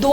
2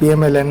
PMLN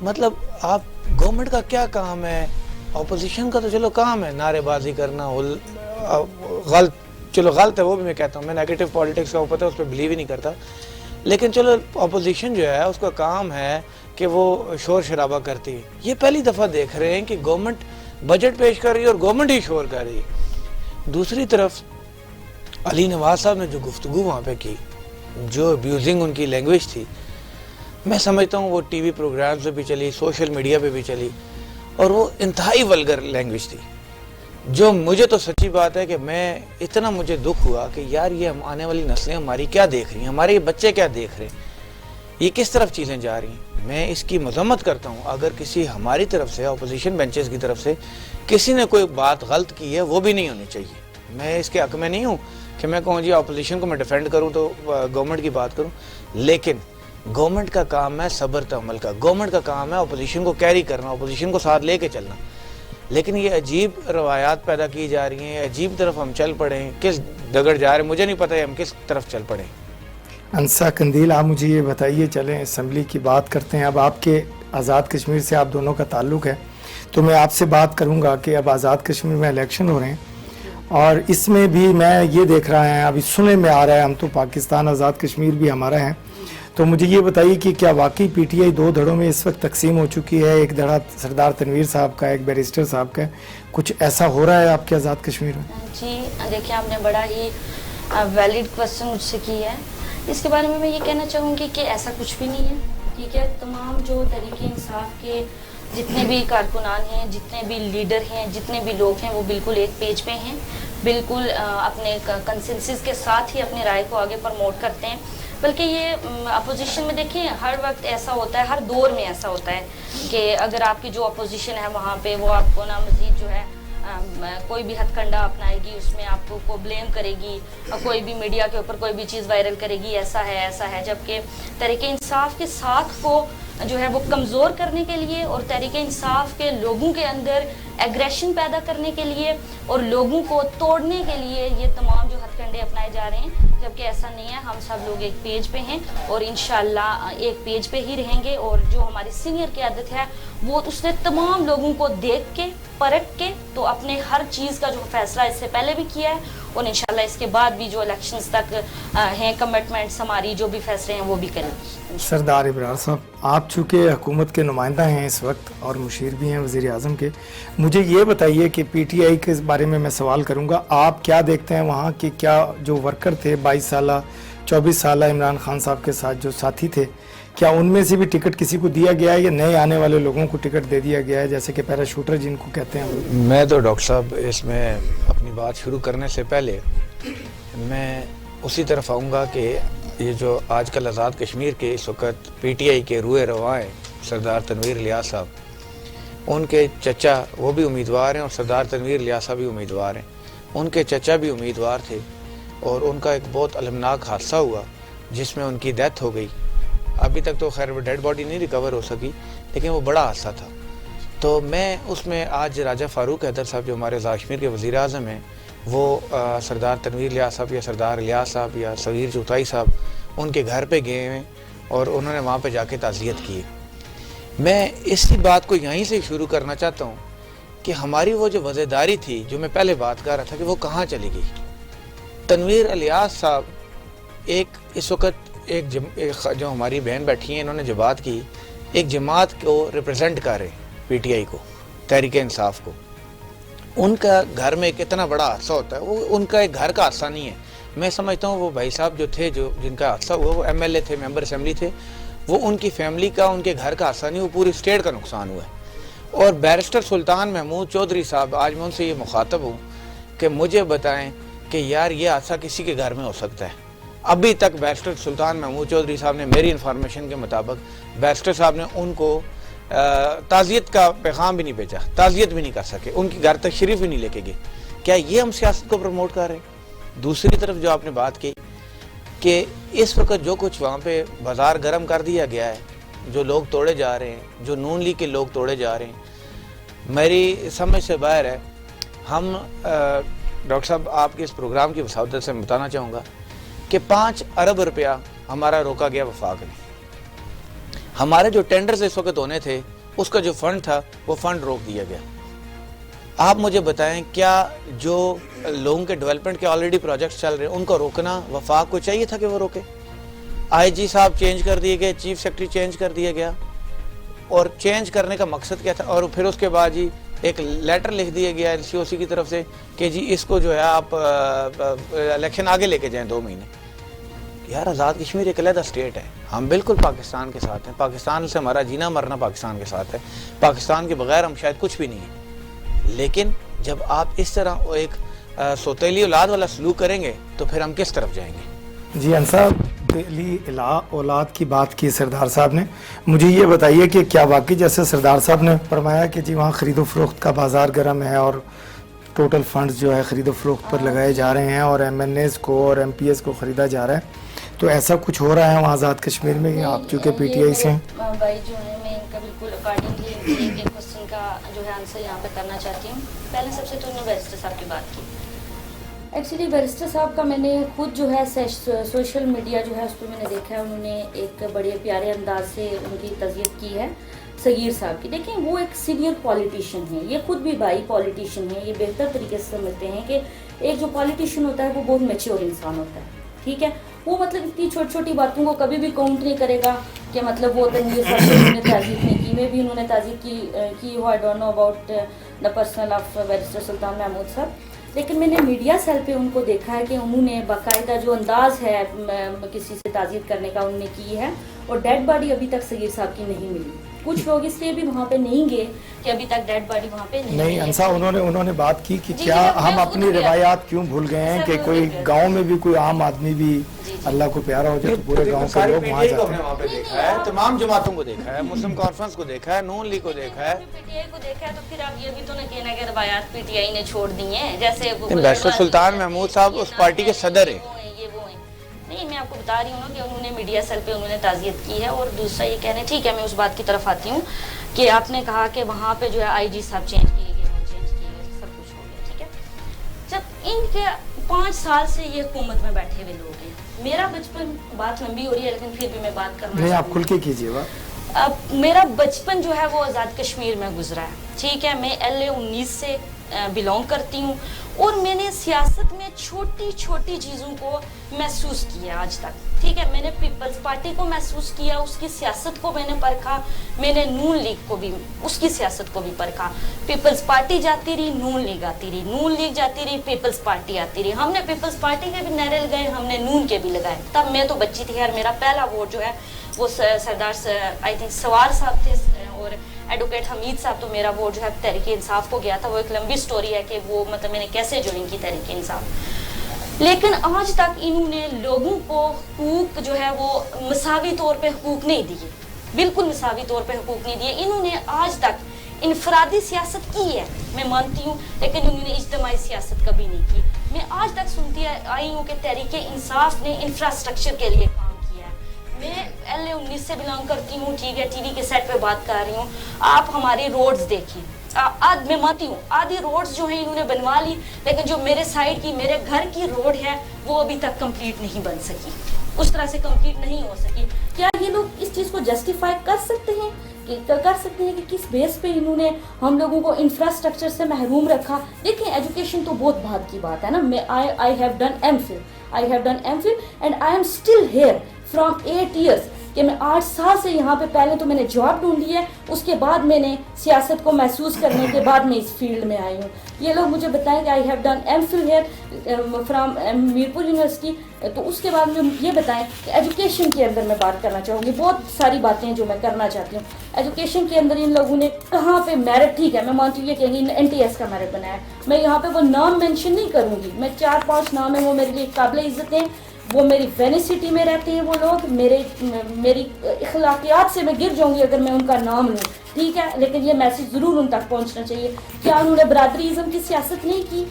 مطلب آپ government کا کیا کام ہے؟ اپوزیشن کا تو چلو کام ہے نعرے بازی کرنا، غلط، چلو غلط ہے وہ بھی میں کہتا ہوں، میں نیگیٹو پالیٹکس کا پتہ ہے اس پہ بلیو ہی نہیں کرتا، لیکن چلو اپوزیشن جو ہے اس کا کام ہے کہ وہ شور شرابہ کرتی ہے. یہ پہلی دفعہ دیکھ رہے ہیں کہ گورنمنٹ بجٹ پیش کر رہی ہے اور گورنمنٹ ہی شور کر رہی ہے. دوسری طرف علی نواز صاحب نے جو گفتگو وہاں پہ کی، جو ابیوزنگ ان کی لینگویج تھی، میں سمجھتا ہوں وہ ٹی وی پروگرام سے بھی چلی، سوشل میڈیا پہ بھی چلی، اور وہ انتہائی ولگر لینگویج تھی. جو مجھے تو سچی بات ہے کہ میں اتنا مجھے دکھ ہوا کہ یار یہ ہم آنے والی نسلیں ہماری کیا دیکھ رہی ہیں، ہمارے یہ بچے کیا دیکھ رہے ہیں، یہ کس طرف چیزیں جا رہی ہیں. میں اس کی مذمت کرتا ہوں. اگر کسی ہماری طرف سے، اپوزیشن بینچز کی طرف سے کسی نے کوئی بات غلط کی ہے، وہ بھی نہیں ہونی چاہیے. میں اس کے حق میں نہیں ہوں کہ میں کہوں جی اپوزیشن کو میں ڈیفینڈ کروں تو گورنمنٹ کی بات کروں، لیکن گورنمنٹ کا کام ہے صبر تحمل کا، گورنمنٹ کا کام ہے اپوزیشن کو کیری کرنا، اپوزیشن کو ساتھ لے کے چلنا. لیکن یہ عجیب روایات پیدا کی جا رہی ہیں، عجیب طرف ہم چل پڑے ہیں، کس ڈگر جا رہے ہیں مجھے نہیں پتہ ہے ہم کس طرف چل پڑے ہیں. انسا قندیل، آپ مجھے یہ بتائیے، چلیں اسمبلی کی بات کرتے ہیں. اب آپ کے آزاد کشمیر سے آپ دونوں کا تعلق ہے، تو میں آپ سے بات کروں گا کہ اب آزاد کشمیر میں الیکشن ہو رہے ہیں، اور اس میں بھی میں یہ دیکھ رہا ہے، ابھی سننے میں آ رہا ہے، ہم تو پاکستان آزاد کشمیر بھی ہمارا ہے، تو مجھے یہ بتائیے کہ کیا واقعی پی ٹی آئی دو دھڑوں میں اس وقت تقسیم ہو چکی ہے؟ ایک دھڑا سردار تنویر صاحب کا، ایک بیرسٹر صاحب کا، کچھ ایسا ہو رہا ہے آپ کے آزاد کشمیر میں؟ جی دیکھیں، آپ نے بڑا ہی ویلڈ کوسچن مجھ سے کی ہے. اس کے بارے میں یہ کہنا چاہوں گی کہ ایسا کچھ بھی نہیں ہے. ٹھیک ہے، تمام جو تحریک انصاف کے جتنے بھی کارکنان ہیں، جتنے بھی لیڈر ہیں، جتنے بھی لوگ ہیں، وہ بالکل ایک پیج پہ ہیں، بالکل اپنے کنسنسس کے ساتھ ہی اپنی رائے کو آگے پروموٹ کرتے ہیں. بلکہ یہ اپوزیشن میں دیکھیں ہر وقت ایسا ہوتا ہے، ہر دور میں ایسا ہوتا ہے کہ اگر آپ کی جو اپوزیشن ہے وہاں پہ وہ آپ کو نا مزید جو ہے کوئی بھی ہتھ کنڈا اپنائے گی، اس میں آپ کو بلیم کرے گی، کوئی بھی میڈیا کے اوپر کوئی بھی چیز وائرل کرے گی، ایسا ہے. جبکہ تحریک انصاف کے ساتھ کو جو ہے وہ کمزور کرنے کے لیے اور تحریک انصاف کے لوگوں کے اندر ایگریشن پیدا کرنے کے لیے اور لوگوں کو توڑنے کے لیے یہ تمام جو ہتھ کنڈے اپنائے جا رہے ہیں. جبکہ ایسا نہیں ہے، ہم سب لوگ ایک پیج پہ ہیں اور انشاءاللہ ایک پیج پہ ہی رہیں گے. اور جو ہماری سینئر قیادت ہے وہ اس نے تمام لوگوں کو دیکھ کے پرکھ کے تو اپنے ہر چیز کا جو فیصلہ اس سے پہلے بھی کیا ہے، اور انشاءاللہ اس کے بعد بھی جو الیکشنز تک ہیں کمٹمنٹس ہماری جو بھی فیصلے ہیں وہ بھی کریں. سردار ابرار صاحب، آپ چونکہ حکومت کے نمائندہ ہیں اس وقت اور مشیر بھی ہیں وزیر اعظم کے، مجھے یہ بتائیے کہ پی ٹی آئی کے بارے میں سوال کروں گا، آپ کیا دیکھتے ہیں وہاں کہ کیا جو ورکر تھے 22 سالہ 24 سالہ عمران خان صاحب کے ساتھ جو ساتھی تھے، کیا ان میں سے بھی ٹکٹ کسی کو دیا گیا ہے یا نئے آنے والے لوگوں کو ٹکٹ دے دیا گیا ہے، جیسے کہ پیرا شوٹر جن کو کہتے ہیں؟ میں تو ڈاکٹر صاحب اس میں اپنی بات شروع کرنے سے پہلے میں اسی طرف آؤں گا کہ یہ جو آج کل آزاد کشمیر کے اس وقت پی ٹی آئی کے روئے رواں ہیں، سردار تنویر الیاس صاحب، ان کے چچا وہ بھی امیدوار ہیں اور سردار تنویر الیاس صاحب بھی امیدوار ہیں. ان کے چچا بھی امیدوار تھے اور ان کا ایک بہت المناک حادثہ ہوا جس میں ان کی ڈیتھ ہو گئی. ابھی تک تو خیر وہ ڈیڈ باڈی نہیں ریکور ہو سکی، لیکن وہ بڑا حادثہ تھا. تو میں اس میں آج راجہ فاروق حیدر صاحب جو ہمارے آزاد کشمیر کے وزیر اعظم ہیں، وہ سردار تنویر الیاس صاحب یا سردار الیاس صاحب یا صغیر چغتائی صاحب ان کے گھر پہ گئے ہیں اور انہوں نے وہاں پہ جا کے تعزیت کی. میں اسی بات کو یہیں سے شروع کرنا چاہتا ہوں کہ ہماری وہ جو وزیرداری تھی، جو میں پہلے بات کر رہا تھا کہ وہ کہاں چلی گئی. تنویر الیاس صاحب اس وقت ایک جو ہماری بہن بیٹھی ہیں، انہوں نے جو بات کی، ایک جماعت کو ریپرزینٹ کر رہے پی ٹی آئی کو، تحریک انصاف کو. ان کا گھر میں ایک اتنا بڑا حادثہ ہوتا ہے، وہ ان کا ایک گھر کا حادثہ نہیں ہے. میں سمجھتا ہوں وہ بھائی صاحب جو تھے، جن کا حادثہ ہوا، وہ ایم ایل اے تھے، ممبر اسمبلی تھے، وہ ان کی فیملی کا، ان کے گھر کا حادثہ نہیں، وہ پوری اسٹیٹ کا نقصان ہوا ہے. اور بیرسٹر سلطان محمود چودھری صاحب، آج میں ان سے یہ مخاطب ہوں کہ مجھے بتائیں کہ یار یہ حادثہ کسی کے گھر میں ہو سکتا ہے؟ ابھی تک بیرسٹر سلطان محمود چودھری صاحب نے، میری انفارمیشن کے مطابق، بیرسٹر صاحب نے ان کو تعزیت کا پیغام بھی نہیں بھیجا، تعزیت بھی نہیں کر سکے، ان کی گھر تشریف بھی نہیں لے کے گئے. کیا یہ ہم سیاست کو پروموٹ کر رہے ہیں؟ دوسری طرف جو آپ نے بات کی کہ اس وقت جو کچھ وہاں پہ بازار گرم کر دیا گیا ہے، جو لوگ توڑے جا رہے ہیں، جو نون لیگ کے لوگ توڑے جا رہے ہیں، میری سمجھ سے باہر ہے. ہم ڈاکٹر صاحب آپ کے اس پروگرام کی وسعت سے بتانا چاہوں گا کہ 5 ارب روپیہ ہمارا روکا گیا وفاق نے. ہمارے جو ٹینڈرز اس وقت ہونے تھے اس کا جو فنڈ تھا وہ فنڈ روک دیا گیا. آپ مجھے بتائیں کیا جو لوگوں کے ڈیولپمنٹ کے آلریڈی پروجیکٹس چل رہے ہیں ان کو روکنا وفاق کو چاہیے تھا کہ وہ روکے؟ آئی جی صاحب چینج کر دیے گئے, چیف سیکرٹری چینج کر دیا گیا, اور چینج کرنے کا مقصد کیا تھا؟ اور پھر اس کے بعد جی ایک لیٹر لکھ دیا گیا ایل سی او سی کی طرف سے کہ جی اس کو جو ہے آپ الیکشن آگے لے کے جائیں 2 مہینے. یار آزاد کشمیر ایک علیحدہ اسٹیٹ ہے, ہم بالکل پاکستان کے ساتھ ہیں, پاکستان سے ہمارا جینا مرنا پاکستان کے ساتھ ہے, پاکستان کے بغیر ہم شاید کچھ بھی نہیں ہیں. لیکن جب آپ اس طرح ایک سوتیلی اولاد والا سلوک کریں گے تو پھر ہم کس طرف جائیں گے؟ جی انصاف سوتیلی اولاد کی بات کی سردار صاحب نے, مجھے یہ بتائیے کہ کیا واقعی جیسے سردار صاحب نے فرمایا کہ جی وہاں خرید و فروخت کا بازار گرم ہے اور ٹوٹل فنڈز جو ہے خرید و فروخت پر لگائے جا رہے ہیں اور ایم این ایز کو اور ایم پی ایس کو خریدا جا رہا ہے, تو ایسا کچھ ہو رہا ہے وہاں آزاد کشمیر میں کہ آپ چونکہ پی ٹی آئی سے ہیں؟ بھائی جو ہے میں ان کا بالکل اکارڈنگلی ایک کوشچن کا جو ہے آنسر یہاں پہ کرنا چاہتی ہوں. پہلے سب سے تو انہوں نے بیرسٹر صاحب کی بات کی. ایکچولی بیرسٹر صاحب کا میں نے خود جو ہے سوشل میڈیا جو ہے اس پہ میں نے دیکھا ہے, انہوں نے ایک بڑے پیارے انداز سے ان کی تعزیت کی ہے صغیر صاحب کی. دیکھیں وہ ایک سینئر پولیٹیشین ہیں, یہ خود بھی بھائی پولیٹیشین ہیں, یہ بہتر طریقے سے سمجھتے ہیں کہ ایک جو پولیٹیشین ہوتا ہے وہ بہت میچور انسان ہوتا ہے, ٹھیک ہے. وہ مطلب اتنی چھوٹی چھوٹی باتوں کو کبھی بھی کاؤنٹ نہیں کرے گا کہ مطلب وہ تنگی صاحب سے انہوں نے تعزیت نہیں کی. میں بھی انہوں نے تعزیت کی ہو, I don't know about the personal of barrister Sultan Mahmood Sahab, لیکن میں نے میڈیا سیل پہ ان کو دیکھا ہے کہ انہوں نے باقاعدہ جو انداز ہے کسی سے تعزیت کرنے کا انہوں نے کی ہے, اور ڈیڈ باڈی ابھی تک صغیر صاحب کی نہیں ملی. کچھ لوگ اس لیے بھی وہاں پہ نہیں گئے کہ ابھی تک ڈیڈ باڈی وہاں پہ نہیں انسا انہوں نے بات کی کہ کیا ہم اپنی روایات کیوں بھول گئے ہیں کہ کوئی گاؤں میں بھی کوئی عام آدمی بھی اللہ کو پیارا ہو جائے تو پورے گاؤں کے لوگ وہاں جاتے ہیں. وہاں پہ دیکھا ہے, تمام جماعتوں کو دیکھا ہے, مسلم کانفرنس کو دیکھا ہے, نون لیگ کو دیکھا ہے, پی ٹی آئی کو دیکھا ہے, تو پھر آپ یہ بھی تو نہ کہنا کہ روایات پی ٹی آئی نے چھوڑ دی ہیں. جیسے بیرسٹر سلطان محمود صاحب اس پارٹی کے صدر ہیں. نہیں, میں آپ کو بتا رہی ہوں نا کہ انہوں نے میڈیا سیل پہ انہوں نے تعزیت کی ہے. اور دوسرا یہ کہنے, ٹھیک ہے میں اس بات کی طرف آتی ہوں کہ آپ نے کہا کہ وہاں پہ جو ہے آئی جی صاحب چینج کیے گئے, وہ چینج کیے گئے, سب کچھ ہو گیا, ٹھیک ہے. جب ان کے 5 سال سے یہ حکومت میں بیٹھے ہوئے لوگ ہیں, میرا بچپن, بات لمبی ہو رہی ہے لیکن پھر بھی میں بات کرنا نہیں, آپ کھل کے کیجیے بات. اب میرا بچپن جو ہے وہ آزاد کشمیر میں گزرا ہے, ٹھیک ہے. میں LA-19 سے بلونگ کرتی ہوں, اور میں نے سیاست میں چھوٹی چھوٹی چیزوں کو محسوس کیا آج تک, ٹھیک ہے. میں نے پیپلز پارٹی کو محسوس کیا, اس کی سیاست کو میں نے پرکھا. میں نے نون لیگ کو بھی, اس کی سیاست کو بھی پرکھا. پیپلز پارٹی جاتی رہی, نون لیگ آتی رہی, نون لیگ جاتی رہی, پیپلز پارٹی آتی رہی. ہم نے پیپلز پارٹی کے بھی نعرے لگائے, ہم نے نون کے بھی لگائے. تب میں تو بچی تھی یار. میرا پہلا ووٹ جو ہے وہ سردار آئی تھنک سوار صاحب تھے اور ایڈوکیٹ حمید صاحب, تو میرا ووٹ جو ہے تحریک انصاف کو گیا تھا. وہ ایک لمبی سٹوری ہے کہ وہ مطلب میں نے کیسے جوائن کی تحریک انصاف. لیکن آج تک انہوں نے لوگوں کو حقوق جو ہے وہ مساوی طور پہ حقوق نہیں دیے, بالکل مساوی طور پہ حقوق نہیں دیے. انہوں نے آج تک انفرادی سیاست کی ہے, میں مانتی ہوں, لیکن انہوں نے اجتماعی سیاست کبھی نہیں کی. میں آج تک سنتی آئی ہوں کہ تحریک انصاف نے انفراسٹرکچر کے لیے کام کیا ہے. میں LA-19 سے بلانگ کرتی ہوں, ٹھیک ہے, ٹی وی کے سیٹ پہ بات کر رہی ہوں. آپ ہماری روڈز دیکھیں, میں مانتی ہوں آدھی روڈز جو ہیں انہوں نے بنوا لی, لیکن جو میرے سائڈ کی, میرے گھر کی روڈ ہے وہ ابھی تک کمپلیٹ نہیں بن سکی, اس طرح سے کمپلیٹ نہیں ہو سکی. کیا یہ لوگ اس چیز کو جسٹیفائی کر سکتے ہیں کہ کس بیس پہ انہوں نے ہم لوگوں کو انفراسٹرکچر سے محروم رکھا؟ دیکھیں ایجوکیشن تو بہت بات کی بات ہے نا. میں I have done MPhil and I am still here from 8 years, کہ میں 8 سال سے یہاں پہ, پہلے تو میں نے جاب ڈھونڈی ہے, اس کے بعد میں نے سیاست کو محسوس کرنے کے بعد میں اس فیلڈ میں آئی ہوں. یہ لوگ مجھے بتائیں کہ I have done MPhil here from Mirpur university, تو اس کے بعد مجھے یہ بتائیں کہ ایجوکیشن کے اندر میں بات کرنا چاہوں گی. بہت ساری باتیں جو میں کرنا چاہتی ہوں. ایجوکیشن کے اندر ان لوگوں نے کہاں پہ میرٹ, ٹھیک ہے میں مانتی ہوں یہ کہیں گی NTS کا میرٹ بنایا ہے, میں یہاں پہ وہ نام مینشن نہیں کروں گی. میں 4-5 نام ہیں وہ میرے لیے قابل عزت ہیں, وہ میری وینس سٹی میں رہتے ہیں وہ لوگ, میری اخلاقیات سے میں گر جاؤں گی اگر میں ان کا نام لوں, ٹھیک ہے. لیکن یہ میسج ضرور ان تک پہنچنا چاہیے. کیا انہوں نے برادری ازم کی سیاست نہیں کی؟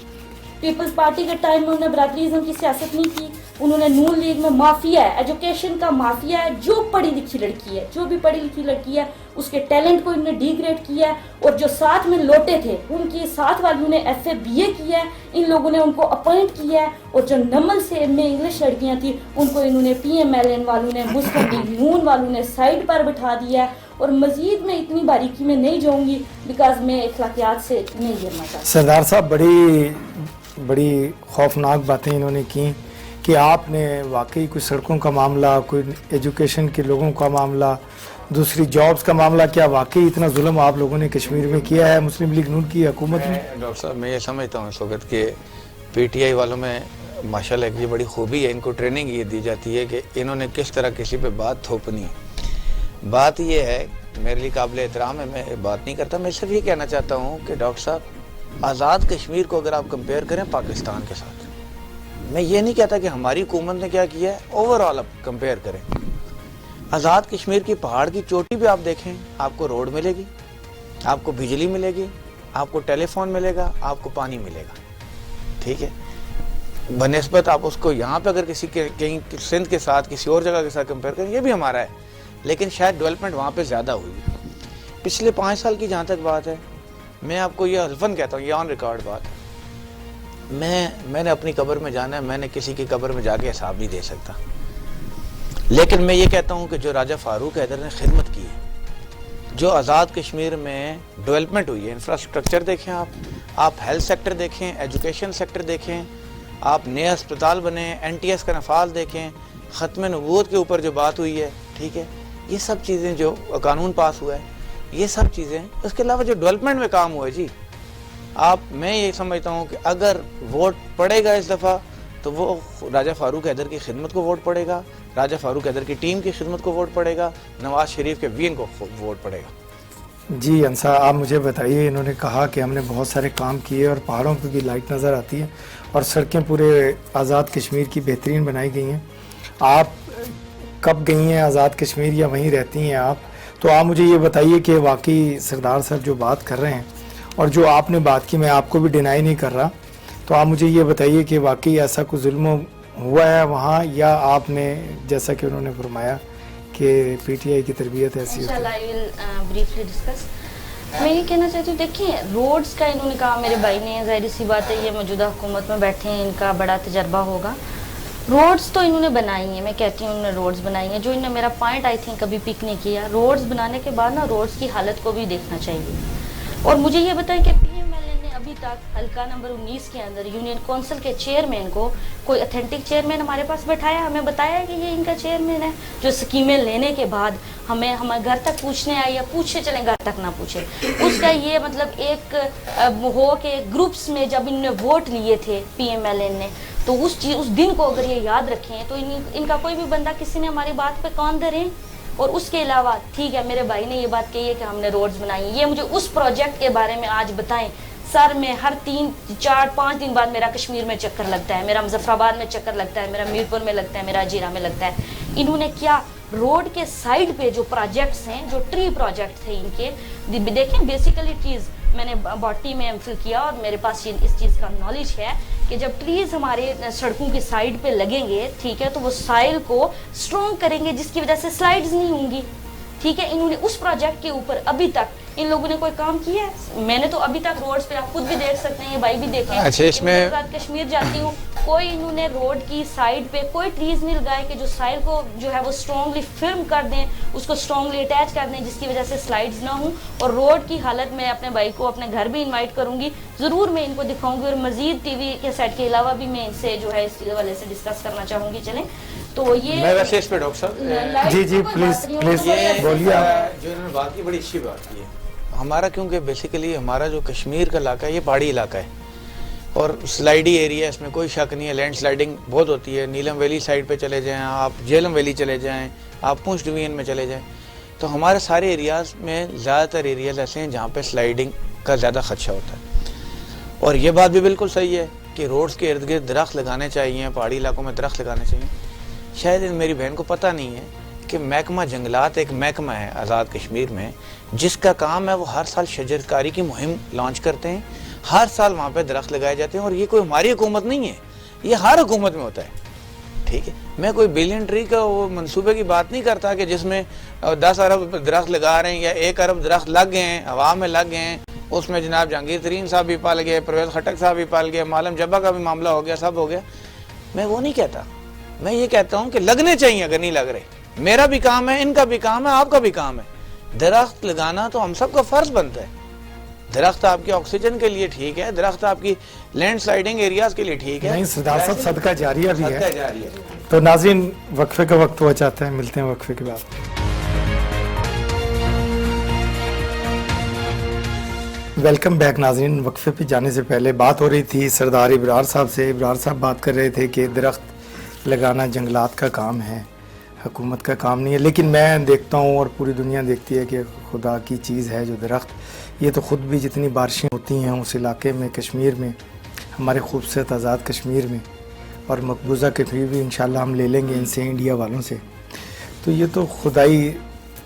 پیپلز پارٹی کے ٹائم میں انہوں نے برادری ازم کی سیاست نہیں کی. انہوں نے نون لیگ میں مافیا ہے, ایجوکیشن کا مافیا ہے. جو پڑھی لکھی لڑکی ہے, جو بھی پڑھی لکھی لڑکی ہے, اس کے ٹیلنٹ کو انہوں نے ڈی گریڈ کیا ہے. اور جو ساتھ میں لوٹے تھے ان کی ساتھ والوں نے FA BA کیا ہے, ان لوگوں نے ان کو اپوائنٹ کیا ہے. اور جو نمل سے میں انگلش لڑکیاں تھیں ان کو انہوں نے PMLN والوں نے, مسلم لیگ نون والوں نے سائڈ پر بٹھا دیا ہے. اور مزید میں اتنی باریکی میں نہیں جاؤں گی بیکاز میں اخلاقیات سے نہیں گرنا چاہتی. سردار صاحب بڑی خوفناک باتیں انہوں نے کی کہ آپ نے واقعی کوئی سڑکوں کا معاملہ, کوئی ایجوکیشن کے لوگوں کا معاملہ, دوسری جابز کا معاملہ, کیا واقعی اتنا ظلم آپ لوگوں نے کشمیر میں کیا ہے مسلم لیگ نون کی حکومت میں؟ ڈاکٹر صاحب میں یہ سمجھتا ہوں اس وقت کہ پی ٹی آئی والوں میں ماشاءاللہ ایک یہ بڑی خوبی ہے, ان کو ٹریننگ یہ دی جاتی ہے کہ انہوں نے کس طرح کسی پہ بات تھوپنی ہے. بات یہ ہے, میرے لیے قابل احترام ہے, میں بات نہیں کرتا, میں صرف یہ کہنا چاہتا ہوں کہ ڈاکٹر صاحب آزاد کشمیر کو اگر آپ کمپیئر کریں پاکستان کے ساتھ, میں یہ نہیں کہتا کہ ہماری حکومت نے کیا کیا ہے, اوور آل آپ کمپیئر کریں. آزاد کشمیر کی پہاڑ کی چوٹی پہ آپ دیکھیں, آپ کو روڈ ملے گی, آپ کو بجلی ملے گی, آپ کو ٹیلی فون ملے گا, آپ کو پانی ملے گا, ٹھیک ہے. بنسبت آپ اس کو یہاں پہ اگر کسی کے کہیں سندھ کے ساتھ کسی اور جگہ کے ساتھ کمپیئر کریں, یہ بھی ہمارا ہے, لیکن شاید ڈیولپمنٹ وہاں پہ زیادہ ہوئی. پچھلے 5 سال کی جہاں تک بات ہے, میں آپ کو یہ حلفاً کہتا ہوں, یہ آن ریکارڈ بات ہے, میں نے اپنی قبر میں جانا ہے, میں نے کسی کی قبر میں جا کے حساب نہیں دے سکتا, لیکن میں یہ کہتا ہوں کہ جو راجہ فاروق حیدر نے خدمت کی ہے, جو آزاد کشمیر میں ڈیولپمنٹ ہوئی ہے, انفراسٹرکچر دیکھیں آپ ہیلتھ سیکٹر دیکھیں, ایجوکیشن سیکٹر دیکھیں, آپ نئے اسپتال بنے, NTS کا نفاذ دیکھیں, ختم نبوت کے اوپر جو بات ہوئی ہے, ٹھیک ہے, یہ سب چیزیں جو قانون پاس ہوا ہے, یہ سب چیزیں, اس کے علاوہ جو ڈیولپمنٹ میں کام ہوا ہے جی, میں یہ سمجھتا ہوں کہ اگر ووٹ پڑے گا اس دفعہ تو وہ راجہ فاروق حیدر کی خدمت کو ووٹ پڑے گا, راجہ فاروق حیدر کی ٹیم کی خدمت کو ووٹ پڑے گا, نواز شریف کے وین کو ووٹ پڑے گا. جی انصا, آپ مجھے بتائیے, انہوں نے کہا کہ ہم نے بہت سارے کام کیے اور پہاڑوں پہ بھی لائٹ نظر آتی ہے اور سڑکیں پورے آزاد کشمیر کی بہترین بنائی گئی ہیں. آپ کب گئی ہیں آزاد کشمیر یا وہیں رہتی ہیں آپ؟ تو آپ مجھے یہ بتائیے کہ واقعی سردار صاحب جو بات کر رہے ہیں اور جو آپ نے بات کی, میں آپ کو بھی ڈینائی نہیں کر رہا, تو آپ مجھے یہ بتائیے کہ واقعی ایسا کوئی ظلم ہوا ہے وہاں, یا آپ نے جیسا کہ انہوں نے فرمایا کہ پی ٹی آئی کی تربیت ایسی ہوتی ہے؟ میں یہ کہنا چاہتی ہوں, دیکھیں روڈز کا انہوں نے کہا, میرے بھائی نے, ظاہر سی بات ہے یہ موجودہ حکومت میں بیٹھے ہیں, ان کا بڑا تجربہ ہوگا. روڈز تو انہوں نے بنائی ہیں, میں کہتی ہوں انہوں نے روڈز بنائی ہیں. جو انہوں نے میرا پوائنٹ آئی تھنک کبھی پک نہیں کیا, روڈز بنانے کے بعد نا روڈز کی حالت کو بھی دیکھنا چاہیے. اور مجھے یہ بتائیں کہ پی ایم ایل اے نے ابھی تک حلقہ نمبر 19 کے اندر یونین کونسل کے چیئرمین کو کوئی اتھینٹک چیئرمین ہمارے پاس بیٹھایا, ہمیں بتایا کہ یہ ان کا چیئرمین ہے, جو اسکیمیں لینے کے بعد ہمیں گھر تک پوچھنے آئی, یا پوچھے چلیں گھر تک نہ پوچھے. اس کا یہ مطلب ایک ہو کہ گروپس میں جب انہوں نے ووٹ لیے تھے پی ایم ایل اے نے, تو اس دن کو اگر یہ یاد رکھیں تو ان کا کوئی بھی بندہ کسی نے ہماری بات پہ کان دھرے. اور اس کے علاوہ ٹھیک ہے, میرے بھائی نے یہ بات کہی ہے کہ ہم نے روڈز بنائی ہیں, یہ مجھے اس پروجیکٹ کے بارے میں آج بتائیں. سر میں ہر 3 4 5 دن بعد میرا کشمیر میں چکر لگتا ہے, میرا مظفر آباد میں چکر لگتا ہے, میرا میرپور میں لگتا ہے, میرا اجیرا میں لگتا ہے. انہوں نے کیا روڈ کے سائڈ پہ جو پروجیکٹس ہیں, جو ٹری پروجیکٹ تھے ان کے, دیکھیں بیسیکلی ٹریز, میں نے باٹی میں ایم فل کیا اور میرے پاس اس چیز کا نالج ہے کہ جب ٹریز ہمارے سڑکوں کی سائڈ پہ لگیں گے, ٹھیک ہے, تو وہ سائل کو اسٹرانگ کریں گے, جس کی وجہ سے سلائڈز نہیں ہوں گی, ٹھیک ہے. انہوں نے اس پروجیکٹ کے اوپر ابھی تک ان لوگوں نے کوئی کام کیا ہے؟ میں نے تو ابھی تک روڈز پہ, آپ خود بھی دیکھ سکتے ہیں, یہ بھائی بھی دیکھیں, اچھا, اس میں کشمیر جاتی ہوں, کوئی انہوں نے روڈ کی سائڈ پہ کوئی ٹریز نہیں لگائے کہ جو سائل کو جو ہے وہ اسٹرانگلی فرم کر دیں, اس کو اسٹرانگلی اٹیچ کر دیں, جس کی وجہ سے سلائڈز نہ ہوں. اور روڈ کی حالت میں اپنے بھائی کو اپنے گھر بھی انوائٹ کروں گی, ضرور میں ان کو دکھاؤں گی, اور مزید ٹی وی کے سیٹ کے علاوہ بھی میں ان سے جو ہے اس حوالے سے ڈسکس کرنا چاہوں گی. چلیں تو یہ میں ویسے اس پہ ڈاکٹر صاحب جی پلیز بولیے. جو انہوں نے بات کی بڑی اچھی بات کی ہے. ہمارا کیونکہ بیسیکلی ہمارا جو کشمیر کا علاقہ ہے یہ پہاڑی علاقہ ہے اور سلائیڈی ایریا ہے, اس میں کوئی شک نہیں ہے, لینڈ سلائڈنگ بہت ہوتی ہے. نیلم ویلی سائڈ پہ چلے جائیں آپ, جیلم ویلی چلے جائیں آپ, پونچھ ڈویژن میں چلے جائیں, تو ہمارے سارے ایریاز میں زیادہ تر ایریاز ایسے ہیں جہاں پہ سلائڈنگ کا زیادہ خدشہ ہوتا ہے. اور یہ بات بھی بالکل صحیح ہے کہ روڈز کے ارد گرد درخت لگانے چاہیے, پہاڑی علاقوں میں درخت لگانے چاہیے. شاید میری بہن کو پتہ نہیں ہے کہ محکمہ جنگلات ایک محکمہ ہے آزاد کشمیر میں, جس کا کام ہے وہ ہر سال شجرکاری کی مہم لانچ کرتے ہیں, ہر سال وہاں پہ درخت لگائے جاتے ہیں. اور یہ کوئی ہماری حکومت نہیں ہے, یہ ہر حکومت میں ہوتا ہے, ٹھیک ہے. میں کوئی بلین ٹری کا وہ منصوبے کی بات نہیں کرتا کہ جس میں 10 ارب درخت لگا رہے ہیں یا 1 ارب درخت لگ گئے ہیں, ہوا میں لگ گئے ہیں. اس میں جناب جہانگیر ترین صاحب بھی پال گئے, پرویز خٹک صاحب بھی پال گئے, معلم جبا کا بھی معاملہ ہو گیا, سب ہو گیا. میں وہ نہیں کہتا, میں یہ کہتا ہوں کہ لگنے چاہیے اگر نہیں لگ رہے. میرا بھی کام ہے, ان کا بھی کام ہے, آپ کا بھی کام ہے. درخت لگانا تو ہم سب کا فرض بنتا ہے. درخت آپ کی آکسیجن کے لیے ٹھیک ہے, درخت آپ کی لینڈ سلائڈنگ ایریاز کے لیے ٹھیک ہے, نہیں سردار صاحب صدقہ جاریہ بھی صدقہ ہے. جاریہ. تو ناظرین وقفے کا وقت ہوا چاہتا ہے, ملتے ہیں وقفے کے بعد. ویلکم بیک ناظرین. وقفے پہ جانے سے پہلے بات ہو رہی تھی سردار ابرار صاحب سے. ابرار صاحب بات کر رہے تھے کہ درخت لگانا جنگلات کا کام ہے, حکومت کا کام نہیں ہے. لیکن میں دیکھتا ہوں اور پوری دنیا دیکھتی ہے کہ خدا کی چیز ہے جو درخت. یہ تو خود بھی جتنی بارشیں ہوتی ہیں اس علاقے میں, کشمیر میں, ہمارے خوبصورت آزاد کشمیر میں, اور مقبوضہ کشمیر بھی انشاءاللہ ہم لے لیں گے ان سے, انڈیا والوں سے. تو یہ تو خدائی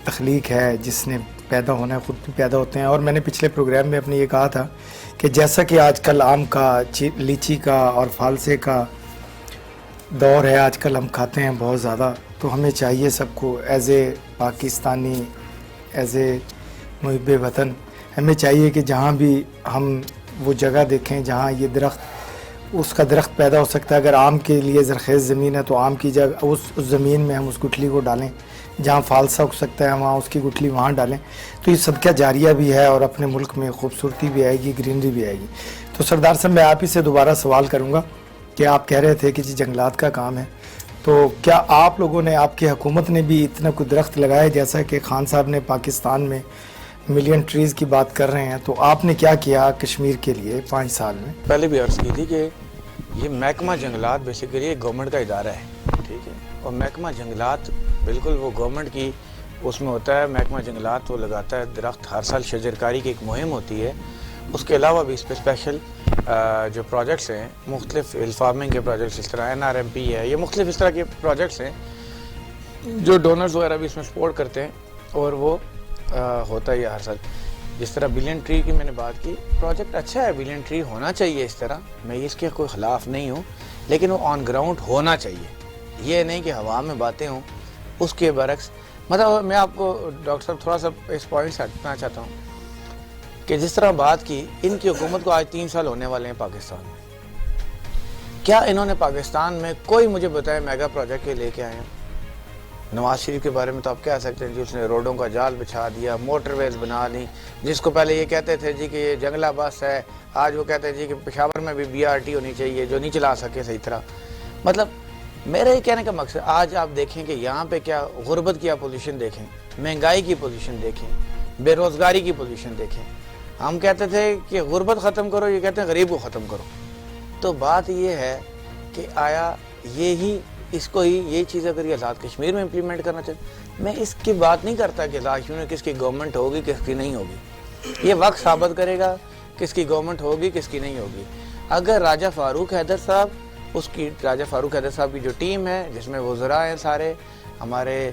تخلیق ہے, جس نے پیدا ہونا ہے خود بھی پیدا ہوتے ہیں. اور میں نے پچھلے پروگرام میں اپنے یہ کہا تھا کہ جیسا کہ آج کل آم کا, لیچی کا اور فالسے کا دور ہے, آج کل ہم کھاتے ہیں بہت زیادہ, تو ہمیں چاہیے سب کو ایز اے پاکستانی, ایز اے محب وطن, ہمیں چاہیے کہ جہاں بھی ہم وہ جگہ دیکھیں جہاں یہ درخت, اس کا درخت پیدا ہو سکتا ہے. اگر آم کے لیے زرخیز زمین ہے تو آم کی جگہ اس زمین میں ہم اس گٹھلی کو ڈالیں. جہاں فالسا ہو سکتا ہے وہاں اس کی گٹھلی وہاں ڈالیں. تو یہ صدقہ جاریہ بھی ہے اور اپنے ملک میں خوبصورتی بھی آئے گی, گرینری بھی آئے گی. تو سردار صاحب میں آپ ہی سے دوبارہ سوال کروں گا کہ آپ کہہ رہے تھے کہ جی جنگلات کا کام ہے, تو کیا آپ لوگوں نے, آپ کی حکومت نے بھی اتنا کوئی درخت لگائے جیسا کہ خان صاحب نے پاکستان میں ملین ٹریز کی بات کر رہے ہیں, تو آپ نے کیا کیا کشمیر کے لیے 5 سال میں؟ پہلے بھی عرض کی تھی کہ یہ محکمہ جنگلات بیسیکلی ایک گورنمنٹ کا ادارہ ہے, ٹھیک ہے, اور محکمہ جنگلات بالکل وہ گورنمنٹ کی اس میں ہوتا ہے. محکمہ جنگلات وہ لگاتا ہے درخت, ہر سال شجرکاری کی ایک مہم ہوتی ہے. اس کے علاوہ بھی اس پہ اسپیشل جو پروجیکٹس ہیں, مختلف ہل فارمنگ کے پروجیکٹس, اس طرح NRMP ہے, یہ مختلف اس طرح کے پروجیکٹس ہیں جو ڈونرز وغیرہ بھی اس میں سپورٹ کرتے ہیں, اور وہ ہوتا ہے یہ ہر سال. جس طرح بلین ٹری کی میں نے بات کی, پروجیکٹ اچھا ہے, بلین ٹری ہونا چاہیے اس طرح, میں اس کے کوئی خلاف نہیں ہوں, لیکن وہ آن گراؤنڈ ہونا چاہیے. یہ نہیں کہ ہوا میں باتیں ہوں. اس کے برعکس مطلب میں آپ کو ڈاکٹر صاحب تھوڑا سا اس پوائنٹ سے ہٹنا چاہتا ہوں کہ جس طرح بات کی, ان کی حکومت کو آج 3 سال ہونے والے ہیں پاکستان میں. کیا انہوں نے پاکستان میں کوئی مجھے بتائے میگا پروجیکٹ کے لے کے آئے ہیں؟ نواز شریف کے بارے میں تو آپ کہہ سکتے ہیں جی اس نے روڈوں کا جال بچھا دیا, موٹر ویز بنا لی, جس کو پہلے یہ کہتے تھے جی کہ یہ جنگلہ بس ہے, آج وہ کہتے ہیں جی کہ پشاور میں بھی BRT ہونی چاہیے جو نہیں چلا سکے صحیح طرح. مطلب میرا یہ کہنے کا مقصد, آج آپ دیکھیں کہ یہاں پہ کیا غربت کی پوزیشن دیکھیں, مہنگائی کی پوزیشن دیکھیں, بے روزگاری کی پوزیشن دیکھیں. ہم کہتے تھے کہ غربت ختم کرو, یہ کہتے ہیں غریب کو ختم کرو. تو بات یہ ہے کہ آیا یہی چیز اگر یہ آزاد کشمیر میں امپلیمنٹ کرنا چاہتے, میں اس کی بات نہیں کرتا کہ آزاد کشمیر میں کس کی گورنمنٹ ہوگی کس کی نہیں ہوگی. یہ وقت ثابت کرے گا کس کی گورنمنٹ ہوگی کس کی نہیں ہوگی. اگر راجہ فاروق حیدر صاحب, راجہ فاروق حیدر صاحب کی جو ٹیم ہے جس میں وزراء ہیں سارے, ہمارے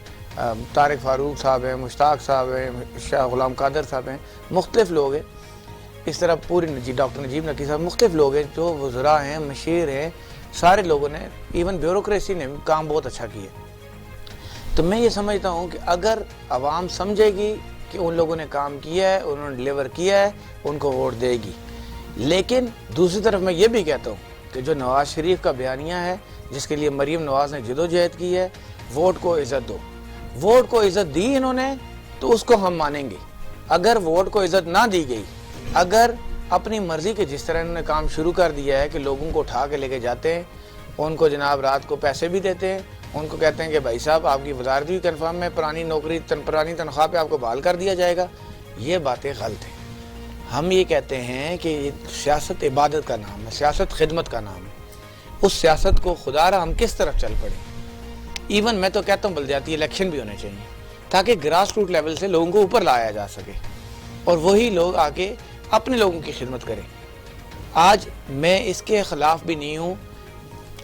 طارق فاروق صاحب ہیں, مشتاق صاحب ہیں, شاہ غلام قادر صاحب ہیں, مختلف لوگ ہیں, اس طرح پوری ڈاکٹر نجیب نقی صاحب, مختلف لوگ ہیں جو وزراء ہیں, مشیر ہیں, سارے لوگوں نے, ایون بیوروکریسی نے کام بہت اچھا کیا. تو میں یہ سمجھتا ہوں کہ اگر عوام سمجھے گی کہ ان لوگوں نے کام کیا ہے, انہوں نے ڈیلیور کیا ہے, ان کو ووٹ دے گی. لیکن دوسری طرف میں یہ بھی کہتا ہوں کہ جو نواز شریف کا بیانیہ ہے جس کے لیے مریم نواز نے جدوجہد کی ہے, ووٹ کو عزت دو. ووٹ کو عزت دی انہوں نے تو اس کو ہم مانیں گے. اگر ووٹ کو عزت نہ دی گئی, اگر اپنی مرضی کے جس طرح انہوں نے کام شروع کر دیا ہے کہ لوگوں کو اٹھا کے لے کے جاتے ہیں, ان کو جناب رات کو پیسے بھی دیتے ہیں, ان کو کہتے ہیں کہ بھائی صاحب آپ کی وزارت بھی کنفرم ہے, پرانی نوکری پرانی تنخواہ پہ آپ کو بحال کر دیا جائے گا. یہ باتیں غلط ہیں. ہم یہ کہتے ہیں کہ سیاست عبادت کا نام ہے, سیاست خدمت کا نام ہے. اس سیاست کو خدا را ہم کس طرف چل پڑیں. ایون میں تو کہتا ہوں بلدیاتی الیکشن بھی ہونے چاہیے تاکہ گراس روٹ لیول سے لوگوں کو اوپر لایا جا سکے اور وہی لوگ آ کے اپنے لوگوں کی خدمت کریں. آج میں اس کے خلاف بھی نہیں ہوں.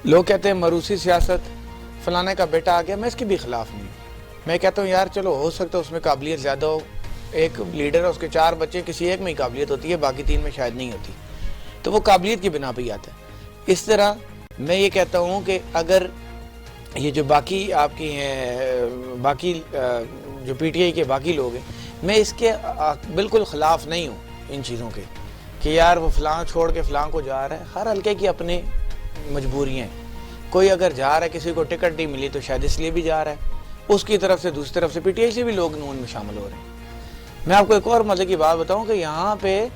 لوگ کہتے ہیں مروسی سیاست, فلانے کا بیٹا آ گیا, میں اس کے بھی خلاف نہیں ہوں. میں کہتا ہوں یار چلو ہو سکتا ہے اس میں قابلیت زیادہ ہو, ایک لیڈر ہے اس کے 4 بچے, کسی ایک میں ہی قابلیت ہوتی ہے, باقی 3 میں شاید نہیں ہوتی, تو وہ قابلیت کی بنا پہ ہی آتا ہے. اس طرح میں یہ کہتا ہوں کہ اگر یہ جو باقی آپ کی ہیں, باقی جو PTI کے باقی لوگ ہیں, میں اس کے بالکل خلاف نہیں ہوں ان چیزوں کے کہ یار وہ فلاں چھوڑ کے فلاں کو جا رہا ہے. ہر حلقے کی اپنی مجبوریاں ہیں. کوئی اگر جا رہا ہے, کسی کو ٹکٹ نہیں ملی تو شاید اس لیے بھی جا رہا ہے, اس کی طرف سے دوسری طرف سے PTI سے بھی لوگ نون میں شامل ہو رہے ہیں. میں آپ کو ایک اور مزے کی بات بتاؤں کہ یہاں پہ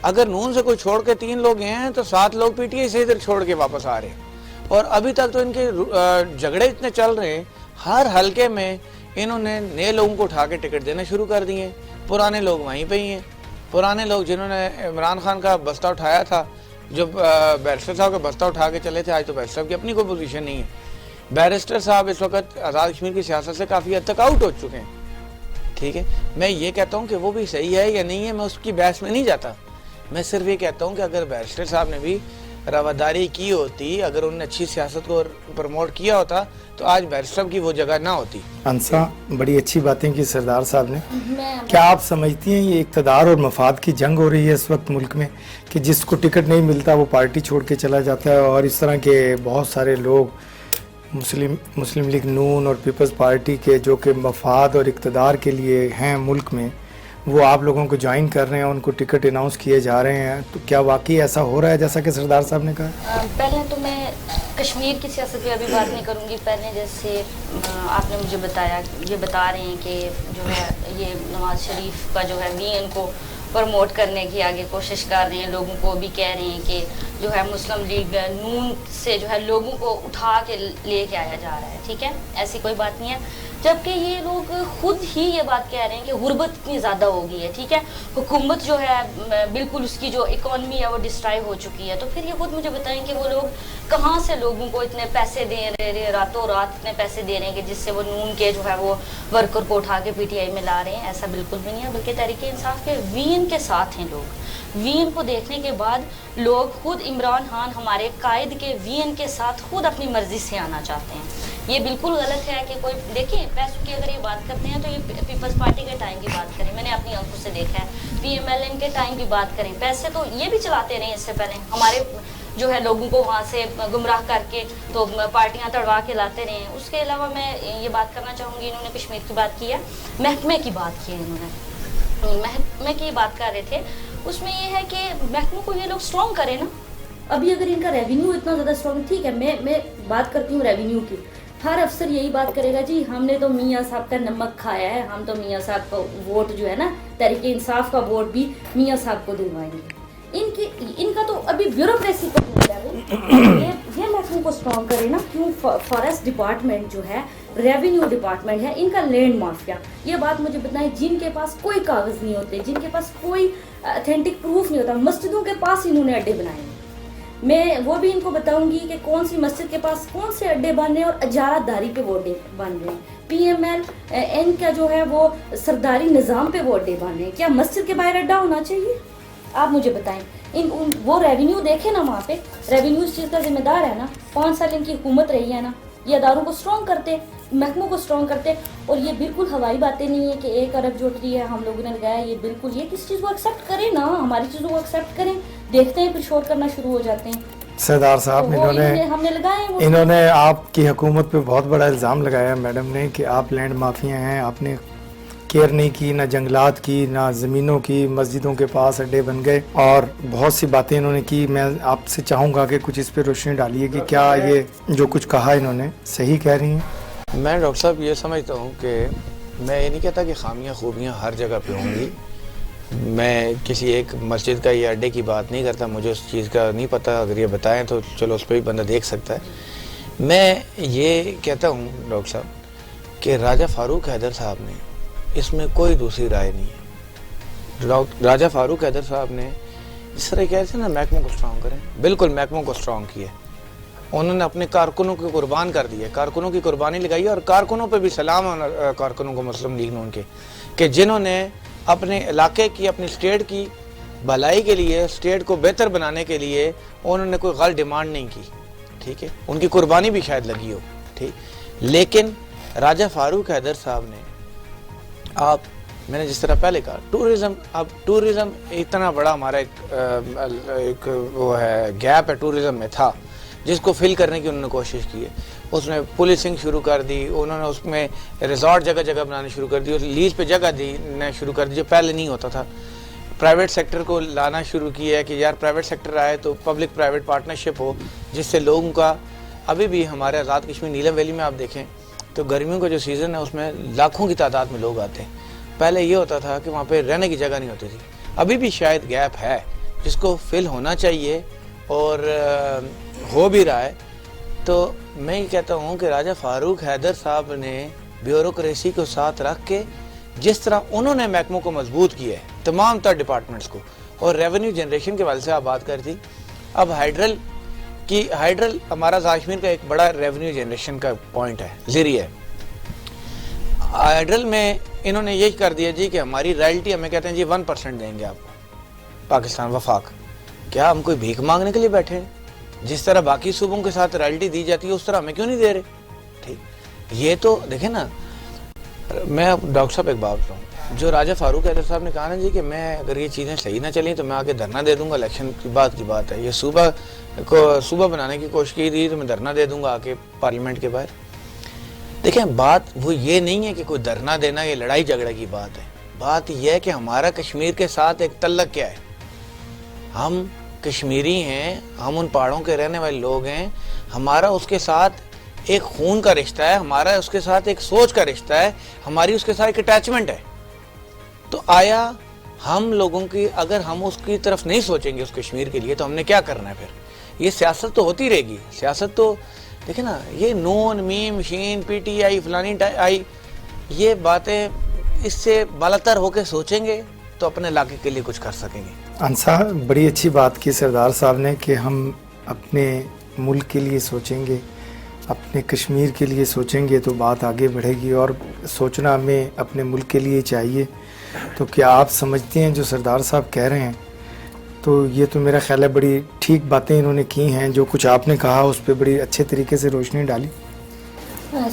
اگر نون سے کوئی چھوڑ کے 3 لوگ گئے ہیں تو 7 لوگ پی ٹی آئی سے ادھر چھوڑ کے واپس آ رہے ہیں. اور ابھی تک تو ان کے جھگڑے اتنے چل رہے ہیں, ہر حلقے میں انہوں نے نئے لوگوں کو اٹھا کے ٹکٹ دینا شروع کر دیے. پرانے لوگ وہیں پہ ہی ہیں. پرانے لوگ جنہوں نے عمران خان کا بستہ اٹھایا تھا, جو بیرسٹر صاحب کا بستہ اٹھا کے چلے تھے, آج تو بیرسٹر صاحب کی اپنی کوئی پوزیشن نہیں ہے. بیرسٹر صاحب اس وقت آزاد کشمیر کی سیاست سے کافی حد تک آؤٹ ہو چکے ہیں. ٹھیک ہے, میں یہ کہتا ہوں کہ وہ بھی صحیح ہے یا نہیں ہے, میں اس کی بحث میں نہیں جاتا. میں صرف یہ کہتا ہوں کہ اگر بیرسٹر صاحب نے بھی رواداری کی ہوتی, اگر انہوں نے اچھی سیاست کو پروموٹ کیا ہوتا, تو آج بیرسٹر صاحب کی وہ جگہ نہ ہوتی. انسا, بڑی اچھی باتیں کی سردار صاحب نے. کیا آپ سمجھتی ہیں یہ اقتدار اور مفاد کی جنگ ہو رہی ہے اس وقت ملک میں, کہ جس کو ٹکٹ نہیں ملتا وہ پارٹی چھوڑ کے چلا جاتا ہے, اور اس طرح کے بہت سارے لوگ مسلم لیگ نون اور پیپلز پارٹی کے جو کہ مفاد اور اقتدار کے لیے ہیں ملک میں, وہ آپ لوگوں کو جوائن کر رہے ہیں, ان کو ٹکٹ اناؤنس کیے جا رہے ہیں, تو کیا واقعی ایسا ہو رہا ہے جیسا کہ سردار صاحب نے کہا؟ پہلے تو میں کشمیر کی سیاست پہ ابھی بات نہیں کروں گی. پہلے جیسے آپ نے مجھے بتایا, یہ بتا رہے ہیں کہ جو ہے یہ نواز شریف کا جو ہے ان کو پروموٹ کرنے کی آگے کوشش کر رہے ہیں, لوگوں کو بھی کہہ رہے ہیں کہ جو ہے مسلم لیگ نون سے جو ہے لوگوں کو اٹھا کے لے کے آیا جا رہا ہے. ٹھیک ہے, ایسی کوئی بات نہیں ہے, جبکہ یہ لوگ خود ہی یہ بات کہہ رہے ہیں کہ غربت اتنی زیادہ ہو گئی ہے. ٹھیک ہے, حکومت جو ہے بالکل اس کی جو اکانومی ہے وہ ڈسٹرائی ہو چکی ہے. تو پھر یہ خود مجھے بتائیں کہ وہ لوگ کہاں سے لوگوں کو اتنے پیسے دے رہے ہیں, راتوں رات اتنے پیسے دے رہے ہیں کہ جس سے وہ نون کے جو ہے وہ ورکر کو اٹھا کے پی ٹی آئی میں لا رہے ہیں. ایسا بالکل بھی نہیں ہے, بلکہ تحریک انصاف کے وین کے ساتھ ہیں لوگ. وین کو دیکھنے کے بعد لوگ خود عمران خان ہمارے قائد کے وین کے ساتھ خود اپنی مرضی سے آنا چاہتے ہیں. یہ بالکل غلط ہے کہ کوئی دیکھیں پیسوں کی اگر یہ بات کرتے ہیں تو یہ پیپلز پارٹی کے ٹائم کی بات کریں, میں نے اپنی آنکھوں سے دیکھا ہے. پی ایم ایل این کے ٹائم کی بات کریں, پیسے تو یہ بھی چلاتے رہے اس سے پہلے, ہمارے جو ہے لوگوں کو وہاں سے گمراہ کر کے تو پارٹیاں تڑوا کے لاتے رہے ہیں. اس کے علاوہ میں یہ بات کرنا چاہوں گی, انہوں نے کشمیر کی بات کی ہے, محکمے کی بات کی ہے, انہوں نے محکمے کی بات کر رہے تھے. اس میں یہ ہے کہ محکموں کو یہ لوگ اسٹرانگ کریں نا. ابھی اگر ان کا ریونیو اتنا زیادہ اسٹرانگ, ٹھیک ہے, میں بات کرتی ہوں ریونیو کی. ہر افسر یہی بات کرے گا جی ہم نے تو میاں صاحب کا نمک کھایا ہے, ہم تو میاں صاحب کا ووٹ جو ہے نا تحریک انصاف کا ووٹ بھی میاں صاحب کو دلوائیں گے. ان کا تو ابھی بیوروکریسی کو یہ محکموں کو اسٹرانگ کرے نا. کیوں فارسٹ ڈپارٹمنٹ جو ہے, ریونیو ڈپارٹمنٹ ہے, ان کا لینڈ مافیا, یہ بات مجھے بتائیں, جن کے پاس کوئی کاغذ نہیں ہوتے, جن کے پاس کوئی اتھینٹک پروف نہیں ہوتا, مسجدوں کے پاس انہوں نے اڈے بنائے ہیں. میں وہ بھی ان کو بتاؤں گی کہ کون سی مسجد کے پاس کون سے اڈے بن رہے ہیں, اور اجارہ داری پہ وہ اڈے بن رہے ہیں. پی ایم ایل این کا جو ہے وہ سرداری نظام پہ وہ اڈے بن رہے ہیں. کیا مسجد کے باہر اڈا ہونا چاہیے؟ آپ مجھے بتائیں. وہ ریونیو دیکھیں نا, وہاں پہ ریونیو اس چیز کا ذمہ دار ہے نا. 5 سال ان کی حکومت رہی ہے نا, یہ اداروں کو اسٹرانگ کرتے, محکموں کو اسٹرانگ کرتے. اور یہ بالکل ہوائی باتیں نہیں ہیں کہ 1 ارب جو ٹری ہے ہم لوگوں نے لگایا, یہ بالکل, یہ کس چیز کو ایکسیپٹ کریں نا, ہماری چیزوں کو ایکسیپٹ کریں. دیکھتے ہیں پھر شور کرنا شروع ہو جاتے ہیں. سردار صاحب انہوں نے آپ کی حکومت پہ بہت بڑا الزام لگایا میڈم نے کہ آپ لینڈ مافیا ہیں, آپ نے کیئر نہیں کی, نہ جنگلات کی, نہ زمینوں کی, مسجدوں کے پاس اڈے بن گئے, اور بہت سی باتیں انہوں نے کی. میں آپ سے چاہوں گا کہ کچھ اس پہ روشنی ڈالیے کہ کیا یہ جو کچھ کہا انہوں نے صحیح کہہ رہی ہیں؟ میں ڈاکٹر صاحب یہ سمجھتا ہوں کہ میں یہ نہیں کہتا کہ خامیاں خوبیاں ہر جگہ پہ ہوں گی. میں کسی ایک مسجد کا یا اڈے کی بات نہیں کرتا, مجھے اس چیز کا نہیں پتہ, اگر یہ بتائیں تو چلو اس پہ بھی بندہ دیکھ سکتا ہے. میں یہ کہتا ہوں ڈاکٹر صاحب کہ راجہ فاروق حیدر صاحب نے اس میں کوئی دوسری رائے نہیں ہے. راجہ فاروق حیدر صاحب نے اس طرح کہتے ہیں نا محکموں کو اسٹرانگ کریں, بالکل محکموں کو اسٹرانگ کیا. انہوں نے اپنے کارکنوں کو قربان کر دیا, کارکنوں کی قربانی لگائی, اور کارکنوں پہ بھی سلام کارکنوں کو مسلم لیگ نون کے, کہ جنہوں نے اپنے علاقے کی, اپنی اسٹیٹ کی بھلائی کے لیے, اسٹیٹ کو بہتر بنانے کے لیے انہوں نے کوئی غلط ڈیمانڈ نہیں کی. ٹھیک ہے, ان کی قربانی بھی شاید لگی ہو. ٹھیک, لیکن راجہ فاروق حیدر صاحب نے, میں نے جس طرح پہلے کہا, ٹورزم اتنا بڑا ہمارا ایک وہ ہے, گیپ ہے ٹورزم میں تھا, جس کو فل کرنے کی انہوں نے کوشش کی ہے. اس میں پولیسنگ شروع کر دی, انہوں نے اس میں ریزورٹ جگہ جگہ بنانے شروع کر دی, لیز پہ جگہ دینا شروع کر دی جو پہلے نہیں ہوتا تھا. پرائیویٹ سیکٹر کو لانا شروع کیا ہے کہ یار پرائیویٹ سیکٹر آئے تو پبلک پرائیویٹ پارٹنرشپ ہو, جس سے لوگوں کا, ابھی بھی ہمارے آزاد کشمیر نیلم ویلی میں آپ دیکھیں تو گرمیوں کا جو سیزن ہے اس میں لاکھوں کی تعداد میں لوگ آتے ہیں, پہلے یہ ہوتا تھا کہ وہاں پہ رہنے کی جگہ نہیں ہوتی تھی. ابھی بھی شاید گیپ ہے جس کو فل ہونا چاہیے اور ہو بھی رہا ہے. تو میں یہ کہتا ہوں کہ راجہ فاروق حیدر صاحب نے بیوروکریسی کو ساتھ رکھ کے جس طرح انہوں نے محکموں کو مضبوط کیا ہے تمام تر ڈپارٹمنٹس کو, اور ریونیو جنریشن کے والے سے آپ بات کر تھی. اب ہائیڈرل ہمارا کشمیر کا ایک بڑا ریونیو جنریشن کا پوائنٹ ہے, ذریعہ ہے. ہائیڈرل میں انہوں نے یہ کر دیا جی کہ ہماری رائلٹی ہمیں کہتے ہیں جی 1% دیں گے آپ کو پاکستان وفاق. کیا ہم کوئی بھیک مانگنے کے لیے بیٹھے ہیں؟ جس طرح باقی صوبوں کے ساتھ رائلٹی دی جاتی ہے اس طرح ہمیں کیوں نہیں دے رہے؟ ٹھیک, یہ تو دیکھیں نا. میں ڈاکٹر صاحب ایک بات بتاؤں, جو راجہ فاروق حیدر صاحب نے کہا نا جی کہ میں اگر یہ چیزیں صحیح نہ چلیں تو میں آگے دھرنا دے دوں گا, الیکشن کی بات ہے. یہ صوبہ بنانے کی کوشش کی تھی تو میں دھرنا دے دوں گا آگے پارلیمنٹ کے باہر. دیکھیں بات وہ یہ نہیں ہے کہ کوئی دھرنا دینا یہ لڑائی جھگڑے کی بات ہے. بات یہ ہے کہ ہمارا کشمیر کے ساتھ ایک تعلق کیا ہے. ہم کشمیری ہیں, ہم ان پہاڑوں کے رہنے والے لوگ ہیں, ہمارا اس کے ساتھ ایک خون کا رشتہ ہے, ہمارا اس کے ساتھ ایک سوچ کا رشتہ ہے, ہماری اس کے ساتھ ایک اٹیچمنٹ ہے. تو آیا ہم لوگوں کی اگر ہم اس کی طرف نہیں سوچیں گے اس کشمیر کے لیے تو ہم نے کیا کرنا ہے پھر؟ یہ سیاست تو ہوتی رہے گی. سیاست تو دیکھیں نا, یہ نون میم شین پی ٹی آئی فلانی آئی, یہ باتیں اس سے بالاتر ہو کے سوچیں گے تو اپنے علاقے کے لیے کچھ کر سکیں گے. انصار بڑی اچھی بات کی سردار صاحب نے کہ ہم اپنے ملک کے لیے سوچیں گے, اپنے کشمیر کے لیے سوچیں گے تو بات آگے بڑھے گی, اور سوچنا ہمیں اپنے ملک کے لیے چاہیے. تو کیا آپ سمجھتے ہیں جو سردار صاحب کہہ رہے ہیں تو یہ تو میرا خیال ہے بڑی ٹھیک باتیں انہوں نے کی ہیں. جو کچھ آپ نے کہا اس پہ بڑی اچھے طریقے سے روشنی ڈالی.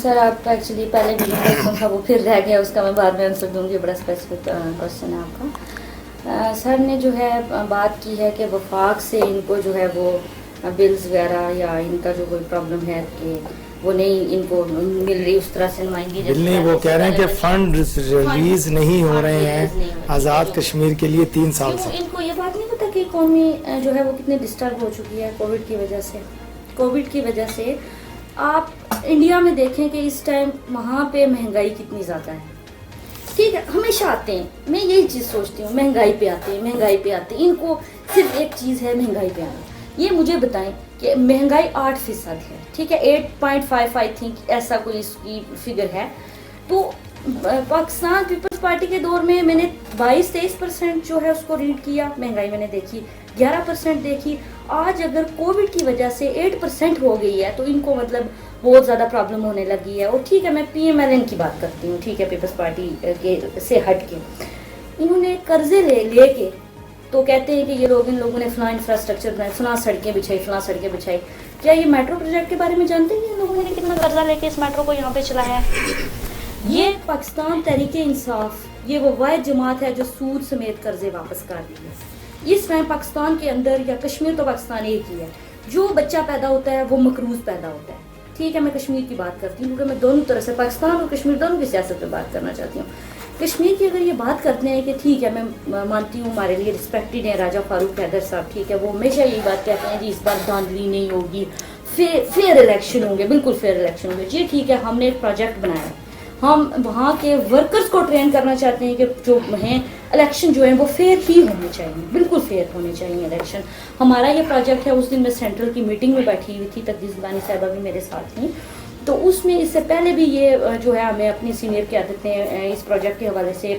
سر آپ کا ایکچولی پہلے بھی جو کوشچن تھا وہ پھر رہ گیا, اس کا میں بعد میں آنسر دوں گی. بڑا اسپیسیفک کوشچن ہے آپ کا. سر نے جو ہے بات کی ہے کہ وفاق سے ان کو جو ہے وہ بلز وغیرہ یا ان کا جو کوئی پرابلم ہے کہ وہ نہیں ان کو مل رہی اس طرح سے نمائندگی. بل نہیں, وہ کہہ رہے ہیں کہ فنڈ ریلیز نہیں ہو رہے ہیں آزاد کشمیر کے لیے 3 سال سے. ان کو یہ بات نہیں پتا کہ قومی جو ہے وہ کتنی ڈسٹرب ہو چکی ہے کووڈ کی وجہ سے. کووڈ کی وجہ سے آپ انڈیا میں دیکھیں کہ اس ٹائم وہاں پہ مہنگائی کتنی زیادہ ہے. ٹھیک ہے, ہمیشہ آتے ہیں, میں یہی چیز سوچتی ہوں, مہنگائی پہ آتے ہیں, مہنگائی پہ آتے ہیں. ان کو صرف ایک چیز ہے مہنگائی پہ آنا. یہ مجھے بتائیں کہ مہنگائی 8% ہے, ٹھیک ہے, 8.5 آئی تھنک ایسا کوئی اس کی فگر ہے. تو پاکستان پیپلز پارٹی کے دور میں نے 22-23% جو ہے اس کو ریڈ کیا, مہنگائی میں نے دیکھی 11% دیکھی. آج اگر کووڈ کی وجہ سے 8% ہو گئی ہے تو ان کو مطلب بہت زیادہ پرابلم ہونے لگی ہے. اور ٹھیک ہے, میں پی ایم ایل این کی بات کرتی ہوں, ٹھیک ہے, پیپلز پارٹی کے سے ہٹ کے انہوں نے قرضے لے کے تو کہتے ہیں کہ یہ لوگ ان لوگوں نے فلاں انفراسٹرکچر بنائے, فلاں سڑکیں بچھائی. کیا یہ میٹرو پروجیکٹ کے بارے میں جانتے ہیں ان لوگوں نے کتنا قرضہ لے کے اس میٹرو کو یہاں پہ چلایا ہے؟ یہ پاکستان تحریک انصاف یہ وہ واحد جماعت ہے جو سود سمیت قرضے واپس کر دی ہے. اس ٹائم پاکستان کے اندر یا کشمیر تو پاکستان ایک ہی ہے, جو بچہ پیدا ہوتا ہے وہ مقروض پیدا ہوتا ہے. ٹھیک ہے, میں کشمیر کی بات کرتی ہوں کیونکہ میں دونوں طرح سے پاکستان اور کشمیر دونوں کی سیاست پہ بات کرنا چاہتی ہوں. کشمیر کی اگر یہ بات کرتے ہیں کہ ٹھیک ہے, میں مانتی ہوں ہمارے لیے رسپیکٹڈ ہیں راجہ فاروق حیدر صاحب, ٹھیک ہے, وہ ہمیشہ یہی بات کہتے ہیں جی اس بار دھاندلی نہیں ہوگی, فیئر الیکشن ہوں گے, بالکل فیئر الیکشن ہوں گے. جی ٹھیک ہے, ہم نے ایک پروجیکٹ بنایا ہے, ہم وہاں کے ورکرز کو ٹرین کرنا چاہتے ہیں کہ جو ہیں الیکشن جو ہیں وہ فیئر ہی ہونے چاہیے, بالکل فیئر ہونے چاہیے الیکشن. ہمارا یہ پروجیکٹ ہے. اس دن میں سینٹرل کی میٹنگ میں بیٹھی ہوئی تھی, تقدیس بانی صاحبہ بھی میرے ساتھ تھیں, تو اس میں اس سے پہلے بھی یہ جو ہے ہمیں اپنی سینئر قیادت نے اس پروجیکٹ کے حوالے سے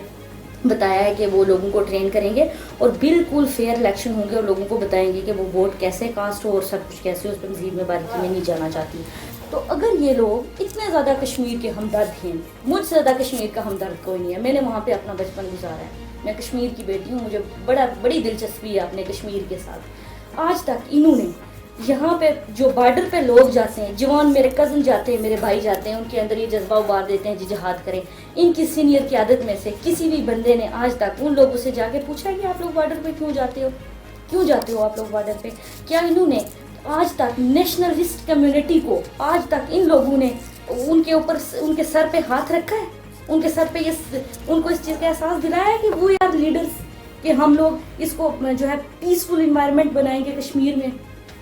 بتایا ہے کہ وہ لوگوں کو ٹرین کریں گے اور بالکل فیئر الیکشن ہوں گے اور لوگوں کو بتائیں گے کہ وہ ووٹ کیسے کاسٹ ہو اور سب کچھ کیسے. اس پہ مزید میں باریکی میں نہیں جانا چاہتی. تو اگر یہ لوگ اتنے زیادہ کشمیر کے ہمدرد ہیں, مجھ سے زیادہ کشمیر کا ہمدرد کوئی نہیں ہے, میں نے وہاں پہ اپنا بچپن گزارا ہے, میں کشمیر کی بیٹی ہوں, مجھے بڑی دلچسپی ہے اپنے کشمیر کے ساتھ. آج تک انہوں نے یہاں پہ جو بارڈر پہ لوگ جاتے ہیں, جوان میرے کزن جاتے ہیں, میرے بھائی جاتے ہیں, ان کے اندر یہ جذبہ ابار دیتے ہیں جی جہاد کریں. ان کی سینئر قیادت میں سے کسی بھی بندے نے آج تک ان لوگوں سے جا کے پوچھا کہ آپ لوگ بارڈر پہ کیوں جاتے ہو آپ لوگ بارڈر پہ؟ کیا انہوں نے آج تک نیشنلسٹ کمیونٹی کو آج تک ان لوگوں نے ان کے اوپر ان کے سر پہ ہاتھ رکھا ہے, ان کے سر پہ ان کو اس چیز کا احساس دلایا ہے کہ وہ یار لیڈرز کہ ہم لوگ اس کو جو ہے پیسفل انوائرمنٹ بنائیں گے کشمیر میں؟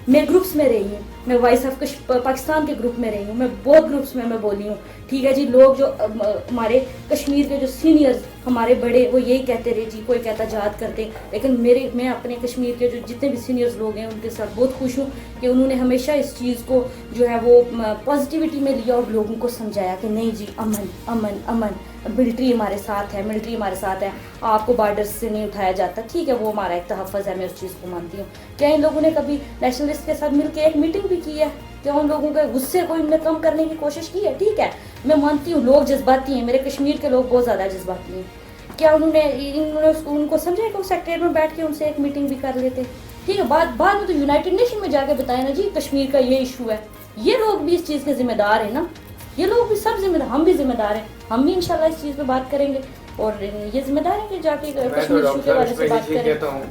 میں گروپس میں رہی ہوں, میں وائس آف پاکستان کے گروپ میں رہی ہوں, میں بہت گروپس میں بولی ہوں, ٹھیک ہے جی. لوگ جو ہمارے کشمیر کے جو سینئرز ہمارے بڑے وہ یہی کہتے رہے جی کوئی کہتا جہاد کرتے, لیکن میں اپنے کشمیر کے جو جتنے بھی سینئرز لوگ ہیں ان کے ساتھ بہت خوش ہوں کہ انہوں نے ہمیشہ اس چیز کو جو ہے وہ پازیٹیوٹی میں لیا اور لوگوں کو سمجھایا کہ نہیں جی امن امن امن, ملٹری ہمارے ساتھ ہے, ملٹری ہمارے ساتھ ہے, آپ کو بارڈر سے نہیں اٹھایا جاتا, ٹھیک ہے وہ ہمارا ایک تحفظ ہے, میں اس چیز کو مانتی ہوں. کیا ان لوگوں نے کبھی نیشنلسٹ کے ساتھ مل کے ایک میٹنگ بھی کی ہے؟ کیا ان لوگوں کے غصے کو ان نے کم کرنے کی کوشش کی ہے؟ ٹھیک ہے میں مانتی ہوں لوگ جذباتی ہیں, میرے کشمیر کے لوگ بہت زیادہ جذباتی ہیں. کیا انہوں نے ان کو سمجھا کہ وہ سیکٹریٹ میں بیٹھ کے ان سے ایک میٹنگ بھی کر لیتے؟ ٹھیک ہے بعد میں تو یونائٹڈ نیشن میں جا کے بتائیں نا جی کشمیر کا یہ ایشو ہے, یہ لوگ بھی اس چیز کے ذمہ دار ہیں نا, یہ لوگ بھی سب ذمہ دار, ہم بھی ذمہ دار ہیں, ہم بھی انشاءاللہ اس چیز پہ بات کریں گے اور یہ ذمہ دار ہیں کہ جا کے کشمیر ایشو کے بارے میں بات کریں.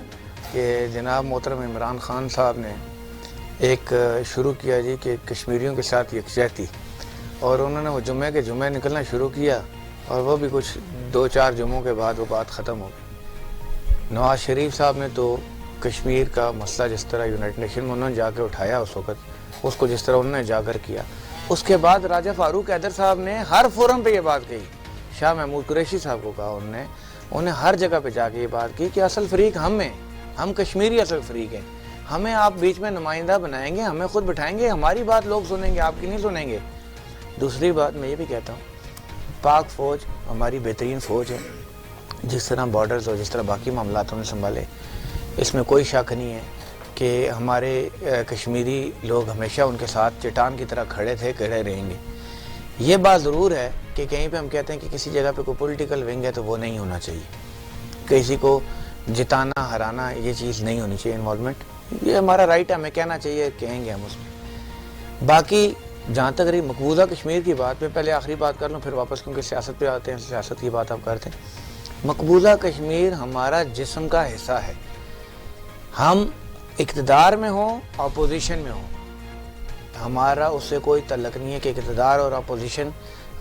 کہ جناب محترم عمران خان صاحب نے ایک شروع کیا جی کہ کشمیریوں کے ساتھ یکجہتی, اور انہوں نے وہ جمعے کے جمعے نکلنا شروع کیا اور وہ بھی کچھ 2-4 جمعوں کے بعد وہ بات ختم ہو گئی. نواز شریف صاحب نے تو کشمیر کا مسئلہ جس طرح یونائٹڈ نیشن میں انہوں نے جا کے اٹھایا اس وقت, اس کو جس طرح انہوں نے جا کر کیا, اس کے بعد راجہ فاروق حیدر صاحب نے ہر فورم پہ یہ بات کہی, شاہ محمود قریشی صاحب کو کہا انہوں نے ہر جگہ پہ جا کے یہ بات کی کہ اصل فریق ہم ہیں, ہم کشمیری اصل فریق ہیں, ہمیں آپ بیچ میں نمائندہ بنائیں گے, ہمیں خود بٹھائیں گے, ہماری بات لوگ سنیں گے, آپ کی نہیں سنیں گے. دوسری بات میں یہ بھی کہتا ہوں پاک فوج ہماری بہترین فوج ہے, جس طرح بارڈرز اور جس طرح باقی معاملات نے سنبھالے, اس میں کوئی شک نہیں ہے کہ ہمارے کشمیری لوگ ہمیشہ ان کے ساتھ چٹان کی طرح کھڑے تھے, کھڑے رہیں گے. یہ بات ضرور ہے کہ کہیں پہ ہم کہتے ہیں کہ کسی جگہ پہ کوئی پولیٹیکل ونگ ہے تو وہ نہیں ہونا چاہیے, کسی کو جتانا ہرانا یہ چیز نہیں ہونی چاہیے, انوالومنٹ, یہ ہمارا رائٹ ہے, ہمیں کہنا چاہیے, کہیں گے ہم اس میں. باقی جہاں تک رہی مقبوضہ کشمیر کی بات, میں پہلے آخری بات کر لوں پھر واپس کیونکہ سیاست پہ آتے ہیں, سیاست کی بات آپ کرتے ہیں. مقبوضہ کشمیر ہمارا جسم کا حصہ ہے, ہم اقتدار میں ہوں اپوزیشن میں ہوں, ہمارا اس سے کوئی تعلق نہیں ہے کہ اقتدار اور اپوزیشن,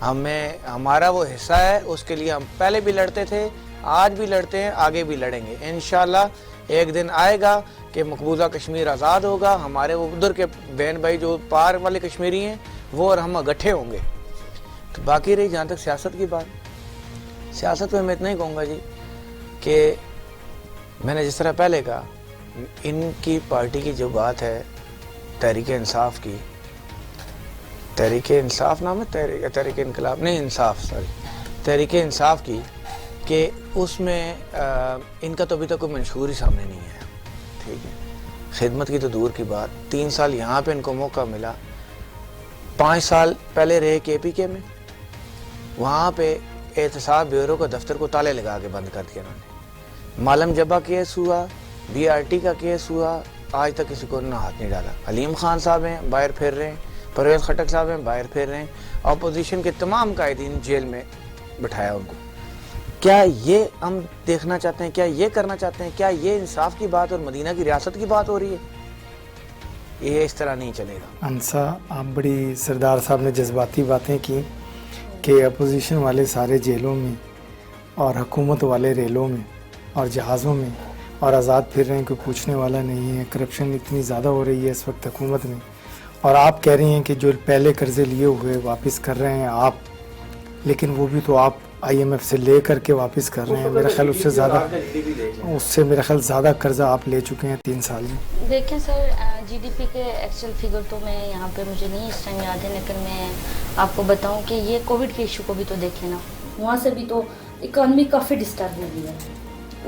ہمارا وہ حصہ ہے, اس کے لیے ہم پہلے بھی لڑتے تھے, آج بھی لڑتے ہیں, آگے بھی لڑیں گے. انشاءاللہ ایک دن آئے گا کہ مقبوضہ کشمیر آزاد ہوگا, ہمارے وہ ادھر کے بہن بھائی جو پار والے کشمیری ہیں وہ اور ہم اکٹھے ہوں گے. تو باقی رہی جہاں تک سیاست کی بات, سیاست میں اتنا ہی کہوں گا جی کہ میں نے جس طرح پہلے کہا, ان کی پارٹی کی جو بات ہے تحریک انصاف کی, تحریک انصاف نام ہے, تحریک انقلاب نہیں, انصاف, تحریک انصاف کی, کہ اس میں ان کا تو ابھی تک کوئی منشور ہی سامنے نہیں ہے. ٹھیک ہے, خدمت کی تو دور کی بات, 3 سال یہاں پہ ان کو موقع ملا, 5 سال پہلے رہے کے پی کے میں, وہاں پہ احتساب بیورو کا دفتر کو تالے لگا کے بند کر دیا انہوں نے. مالم جبہ کیس ہوا, بی آر ٹی کا کیس ہوا, آج تک کسی کو انہوں نے ہاتھ نہیں ڈالا. حلیم خان صاحب ہیں باہر پھر رہے ہیں, پرویز خٹک صاحب ہیں باہر پھر رہے ہیں, اپوزیشن کے تمام قائدین جیل میں بٹھایا ان کو. کیا یہ ہم دیکھنا چاہتے ہیں, کیا یہ کرنا چاہتے ہیں, کیا یہ انصاف کی بات اور مدینہ کی ریاست کی بات ہو رہی ہے؟ یہ اس طرح نہیں چلے گا. انسا, آپ بڑی سردار صاحب نے جذباتی باتیں کی کہ اپوزیشن والے سارے جیلوں میں اور حکومت والے ریلوں میں اور جہازوں میں اور آزاد پھر رہے ہیں, کوئی پوچھنے والا نہیں ہے. کرپشن اتنی زیادہ ہو رہی ہے اس وقت حکومت میں, اور آپ کہہ رہی ہیں کہ جو پہلے قرضے لیے ہوئے واپس کر رہے ہیں آپ, لیکن وہ بھی تو آپ آئی ایم ایف سے لے کر کے واپس کر رہے ہیں. میرا خیال اس سے میرا خیال زیادہ قرضہ آپ لے چکے ہیں 3 سال میں. دیکھیں سر, جی ڈی پی کے ایکچوئل فگر تو میں یہاں پہ مجھے نہیں اس ٹائم یاد ہے, لیکن میں آپ کو بتاؤں کہ یہ کووڈ کے ایشو کو بھی تو دیکھیں نا, وہاں سے بھی تو اکانومی کافی ڈسٹرب ہو گئی ہے,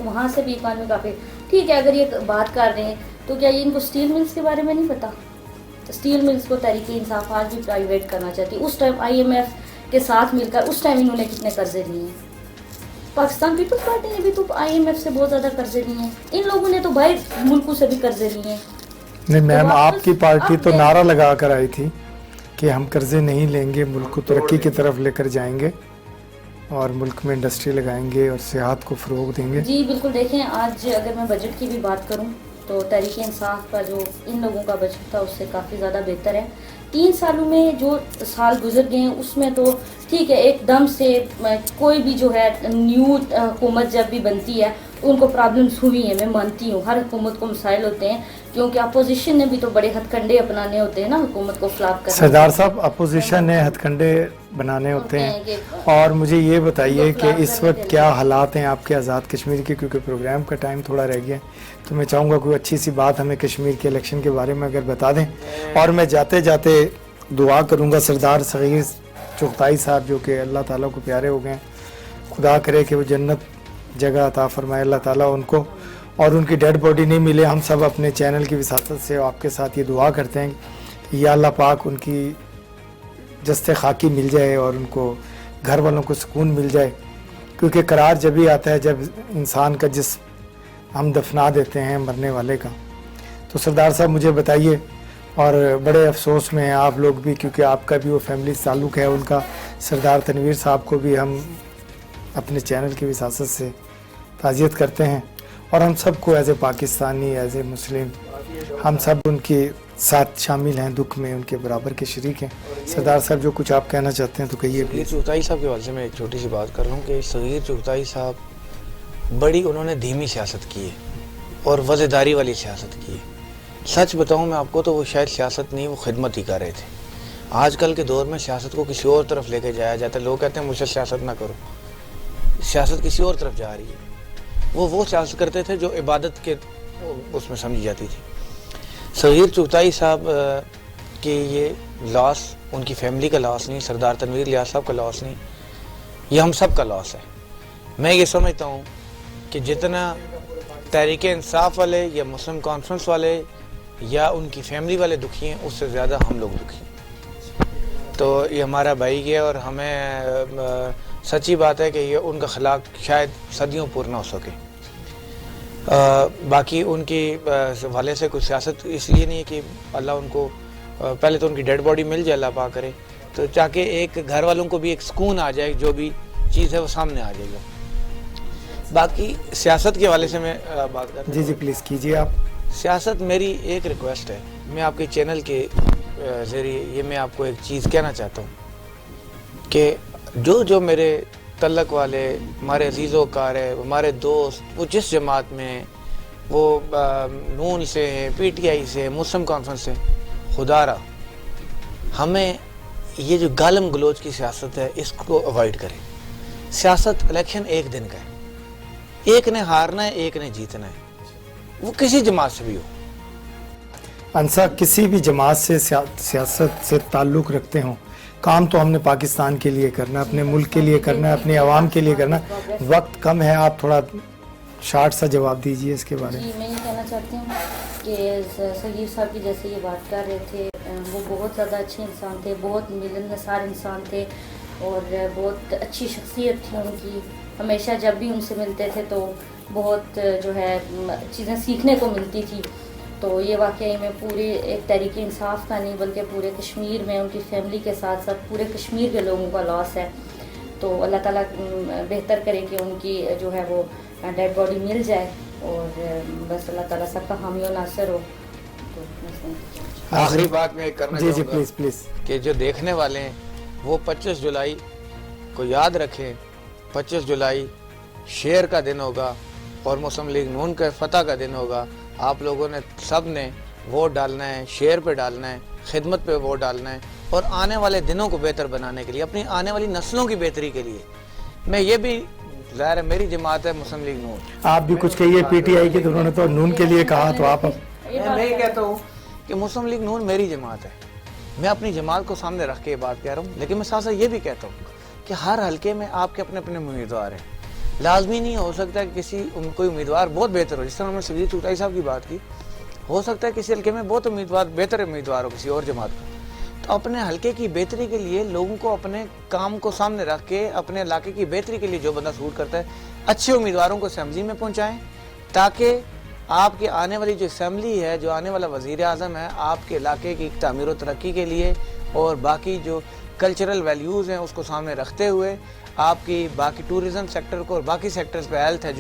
وہاں سے بھی اکانومی کافی ٹھیک ہے. اگر یہ بات کر رہے ہیں تو کیا یہ ان کو اسٹیل ملز کے بارے میں نہیں پتا؟ اسٹیل ملز کو تحریک انصاف آج بھی پرائیویٹ کرنا چاہتی. اس ٹائم آئی ایم ایف کے ساتھ مل کر اس ٹائم انہوں نے کتنے قرضے لیے ہیں؟ پاکستان پیپلز پارٹی نے بھی تو آئی ایم ایف سے بہت زیادہ قرضے لیے ہیں. ان لوگوں نے تو باہر ملکوں سے بھی قرضے لیے ہیں. نہیں میم, آپ کی پارٹی تو نعرہ لگا کر آئی تھی کہ ہم قرضے نہیں لیں گے, ملک کو ترقی کی طرف لے کر جائیں گے اور ملک میں انڈسٹری لگائیں گے اور سیاحت کو فروغ دیں گے. جی بالکل. دیکھیں آج اگر میں بجٹ کی بھی بات کروں تو تحریک انصاف کا جو ان لوگوں کا بجٹ تھا اس سے کافی زیادہ بہتر ہے. 3 سالوں میں جو سال گزر گئے ہیں اس میں تو ٹھیک ہے, ایک دم سے کوئی بھی جو ہے نیو حکومت جب بھی بنتی ہے ان کو پرابلمس ہوئی ہیں, میں مانتی ہوں ہر حکومت کو مسائل ہوتے ہیں, کیونکہ اپوزیشن نے بھی تو بڑے ہتھ کنڈے اپنانے ہوتے ہیں نا حکومت کو فلاپ کرنے. سردار صاحب اپوزیشن نے ہتھ کنڈے بنانے ہوتے ہیں. اور مجھے یہ بتائیے کہ اس وقت کیا حالات ہیں آپ کے آزاد کشمیر کے, کیونکہ پروگرام کا ٹائم تھوڑا رہ گیا تو میں چاہوں گا کوئی اچھی سی بات ہمیں کشمیر کے الیکشن کے بارے میں اگر بتا دیں. اور میں جاتے جاتے دعا کروں گا سردار صغیر چغتائی صاحب جو کہ اللہ تعالیٰ کو پیارے ہو گئے ہیں, خدا کرے کہ وہ جنت جگہ عطا فرمائے اللہ تعالیٰ ان کو, اور ان کی ڈیڈ باڈی نہیں ملے. ہم سب اپنے چینل کی وساطت سے آپ کے ساتھ یہ دعا کرتے ہیں کہ یا اللہ پاک ان کی جست خاکی مل جائے اور ان کو گھر والوں کو سکون مل جائے, کیونکہ قرار جب ہی آتا ہے جب انسان کا جسم ہم دفنا دیتے ہیں مرنے والے کا. تو سردار صاحب مجھے بتائیے, اور بڑے افسوس میں ہیں آپ لوگ بھی کیونکہ آپ کا بھی وہ فیملی تعلق ہے ان کا. سردار تنویر صاحب کو بھی ہم اپنے چینل کی وساطت سے تعزیت کرتے ہیں, اور ہم سب کو as a Pakistani as a Muslim ہم سب ان کے ساتھ شامل ہیں, دکھ میں ان کے برابر کے شریک ہیں. سردار صاحب جو کچھ آپ کہنا چاہتے ہیں تو کہیے. صغیر چغتائی صاحب کے حوالے سے میں ایک چھوٹی سی بات کر رہا ہوں کہ صغیر چغتائی صاحب بڑی انہوں نے دھیمی سیاست کی ہے اور وزیداری والی سیاست کی ہے. سچ بتاؤں میں آپ کو تو وہ شاید سیاست نہیں, وہ خدمت ہی کر رہے تھے. آج کل کے دور میں سیاست کو کسی اور طرف لے کے جایا جاتا ہے. لوگ کہتے ہیں مجھ سے سیاست نہ کرو, سیاست کسی اور طرف جا رہی ہے. وہ سیاست کرتے تھے جو عبادت کے اس میں سمجھی جاتی تھی. صغیر چغتائی صاحب کی یہ لاس ان کی فیملی کا لاس نہیں, سردار تنویر لیاز صاحب کا لاس نہیں, یہ ہم سب کا لاس ہے. میں یہ سمجھتا ہوں کہ جتنا تحریک انصاف والے یا مسلم کانفرنس والے یا ان کی فیملی والے دکھی ہیں, اس سے زیادہ ہم لوگ دکھی ہیں. تو یہ ہمارا بھائی ہے اور ہمیں سچی بات ہے کہ یہ ان کا خلاق شاید صدیوں پور نہ ہو سکے. باقی ان کی حوالے سے کوئی سیاست اس لیے نہیں ہے کہ اللہ ان کو پہلے تو ان کی ڈیڈ باڈی مل جائے, اللہ پاک کرے, تو تاکہ ایک گھر والوں کو بھی ایک سکون آ جائے, جو بھی چیز ہے وہ سامنے آ جائے گا. باقی سیاست کے حوالے سے میں بات کرتا ہوں. جی پلیز کیجیے آپ. سیاست میری ایک ریکویسٹ ہے, میں آپ کے چینل کے ذریعے یہ میں آپ کو ایک چیز کہنا چاہتا ہوں کہ جو میرے تعلق والے ہمارے عزیز و کار ہے, ہمارے دوست, وہ جس جماعت میں ہیں, وہ نون سے ہیں, پی ٹی آئی سے, مسلم کانفرنس سے, خدا را ہمیں یہ جو گالم گلوچ کی سیاست ہے اس کو اوائڈ کریں. سیاست الیکشن ایک دن کا ہے, ایک نے ہارنا ہے ایک نے جیتنا ہے, وہ کسی جماعت سے بھی ہو. انسا کسی بھی جماعت سے سیاست سے تعلق رکھتے ہوں, کام تو ہم نے پاکستان کے لیے کرنا ہے, اپنے ملک کے لیے کرنا ہے, اپنے عوام کے لیے کرنا ہے. وقت کم ہے, آپ تھوڑا شارٹ سا جواب دیجیے اس کے بارے میں. جی میں یہ کہنا چاہتی ہوں کہ صغیر صاحب کی جیسے یہ بات کر رہے تھے, وہ بہت زیادہ اچھے انسان تھے, بہت ملنسار انسان تھے اور بہت اچھی شخصیت تھی ان کی. ہمیشہ جب بھی ان سے ملتے تھے تو بہت جو ہے چیزیں سیکھنے کو ملتی تھی. تو یہ واقعی میں پورے ایک تحریک انصاف کا نہیں بلکہ پورے کشمیر میں ان کی فیملی کے ساتھ ساتھ پورے کشمیر کے لوگوں کا لاس ہے. تو اللہ تعالیٰ بہتر کرے کہ ان کی جو ہے وہ ڈیڈ باڈی مل جائے اور بس اللہ تعالیٰ سب کا حامی و ناصر ہو. آخری بات میں کرنا چاہوں گا پلیز کہ جو دیکھنے والے ہیں وہ 25 جولائی کو یاد رکھیں. 25 جولائی شیر کا دن ہوگا اور مسلم لیگ نون کا فتح کا دن ہوگا. آپ لوگوں نے سب نے ووٹ ڈالنا ہے, شیر پہ ڈالنا ہے, خدمت پہ ووٹ ڈالنا ہے, اور آنے والے دنوں کو بہتر بنانے کے لیے, اپنی آنے والی نسلوں کی بہتری کے لیے. میں یہ بھی ظاہر ہے میری جماعت ہے مسلم لیگ نون, آپ بھی کچھ کہیے. پی ٹی آئی کے انہوں نے تو نون کے لیے کہا, تو آپ میں یہ کہتا ہوں کہ مسلم لیگ نون میری جماعت ہے. میں اپنی جماعت کو سامنے رکھ کے یہ بات کہہ رہا ہوں, لیکن میں ساتھ ساتھ یہ بھی کہتا ہوں کہ ہر حلقے میں آپ کے اپنے اپنے امیدوار ہیں. لازمی نہیں ہو سکتا کہ کوئی امیدوار بہت بہتر ہو, جس طرح ہم نے صغیر چغتائی صاحب کی بات کی, ہو سکتا ہے کسی حلقے میں بہت بہتر امیدوار ہو کسی اور جماعت کا. تو اپنے حلقے کی بہتری کے لیے لوگوں کو اپنے کام کو سامنے رکھ کے اپنے علاقے کی بہتری کے لیے جو بندہ سوٹ کرتا ہے, اچھے امیدواروں کو اسمبلی میں پہنچائیں, تاکہ آپ کے آنے والی جو اسمبلی ہے, جو آنے والا وزیر اعظم ہے, آپ کے علاقے کی تعمیر و ترقی کے لیے اور باقی جو کلچرل ویلیوز ہیں اس کو سامنے رکھتے ہوئے آپ کی باقی ٹورزم سیکٹر کو اور باقی سیکٹرز پہ ہیلتھ ہے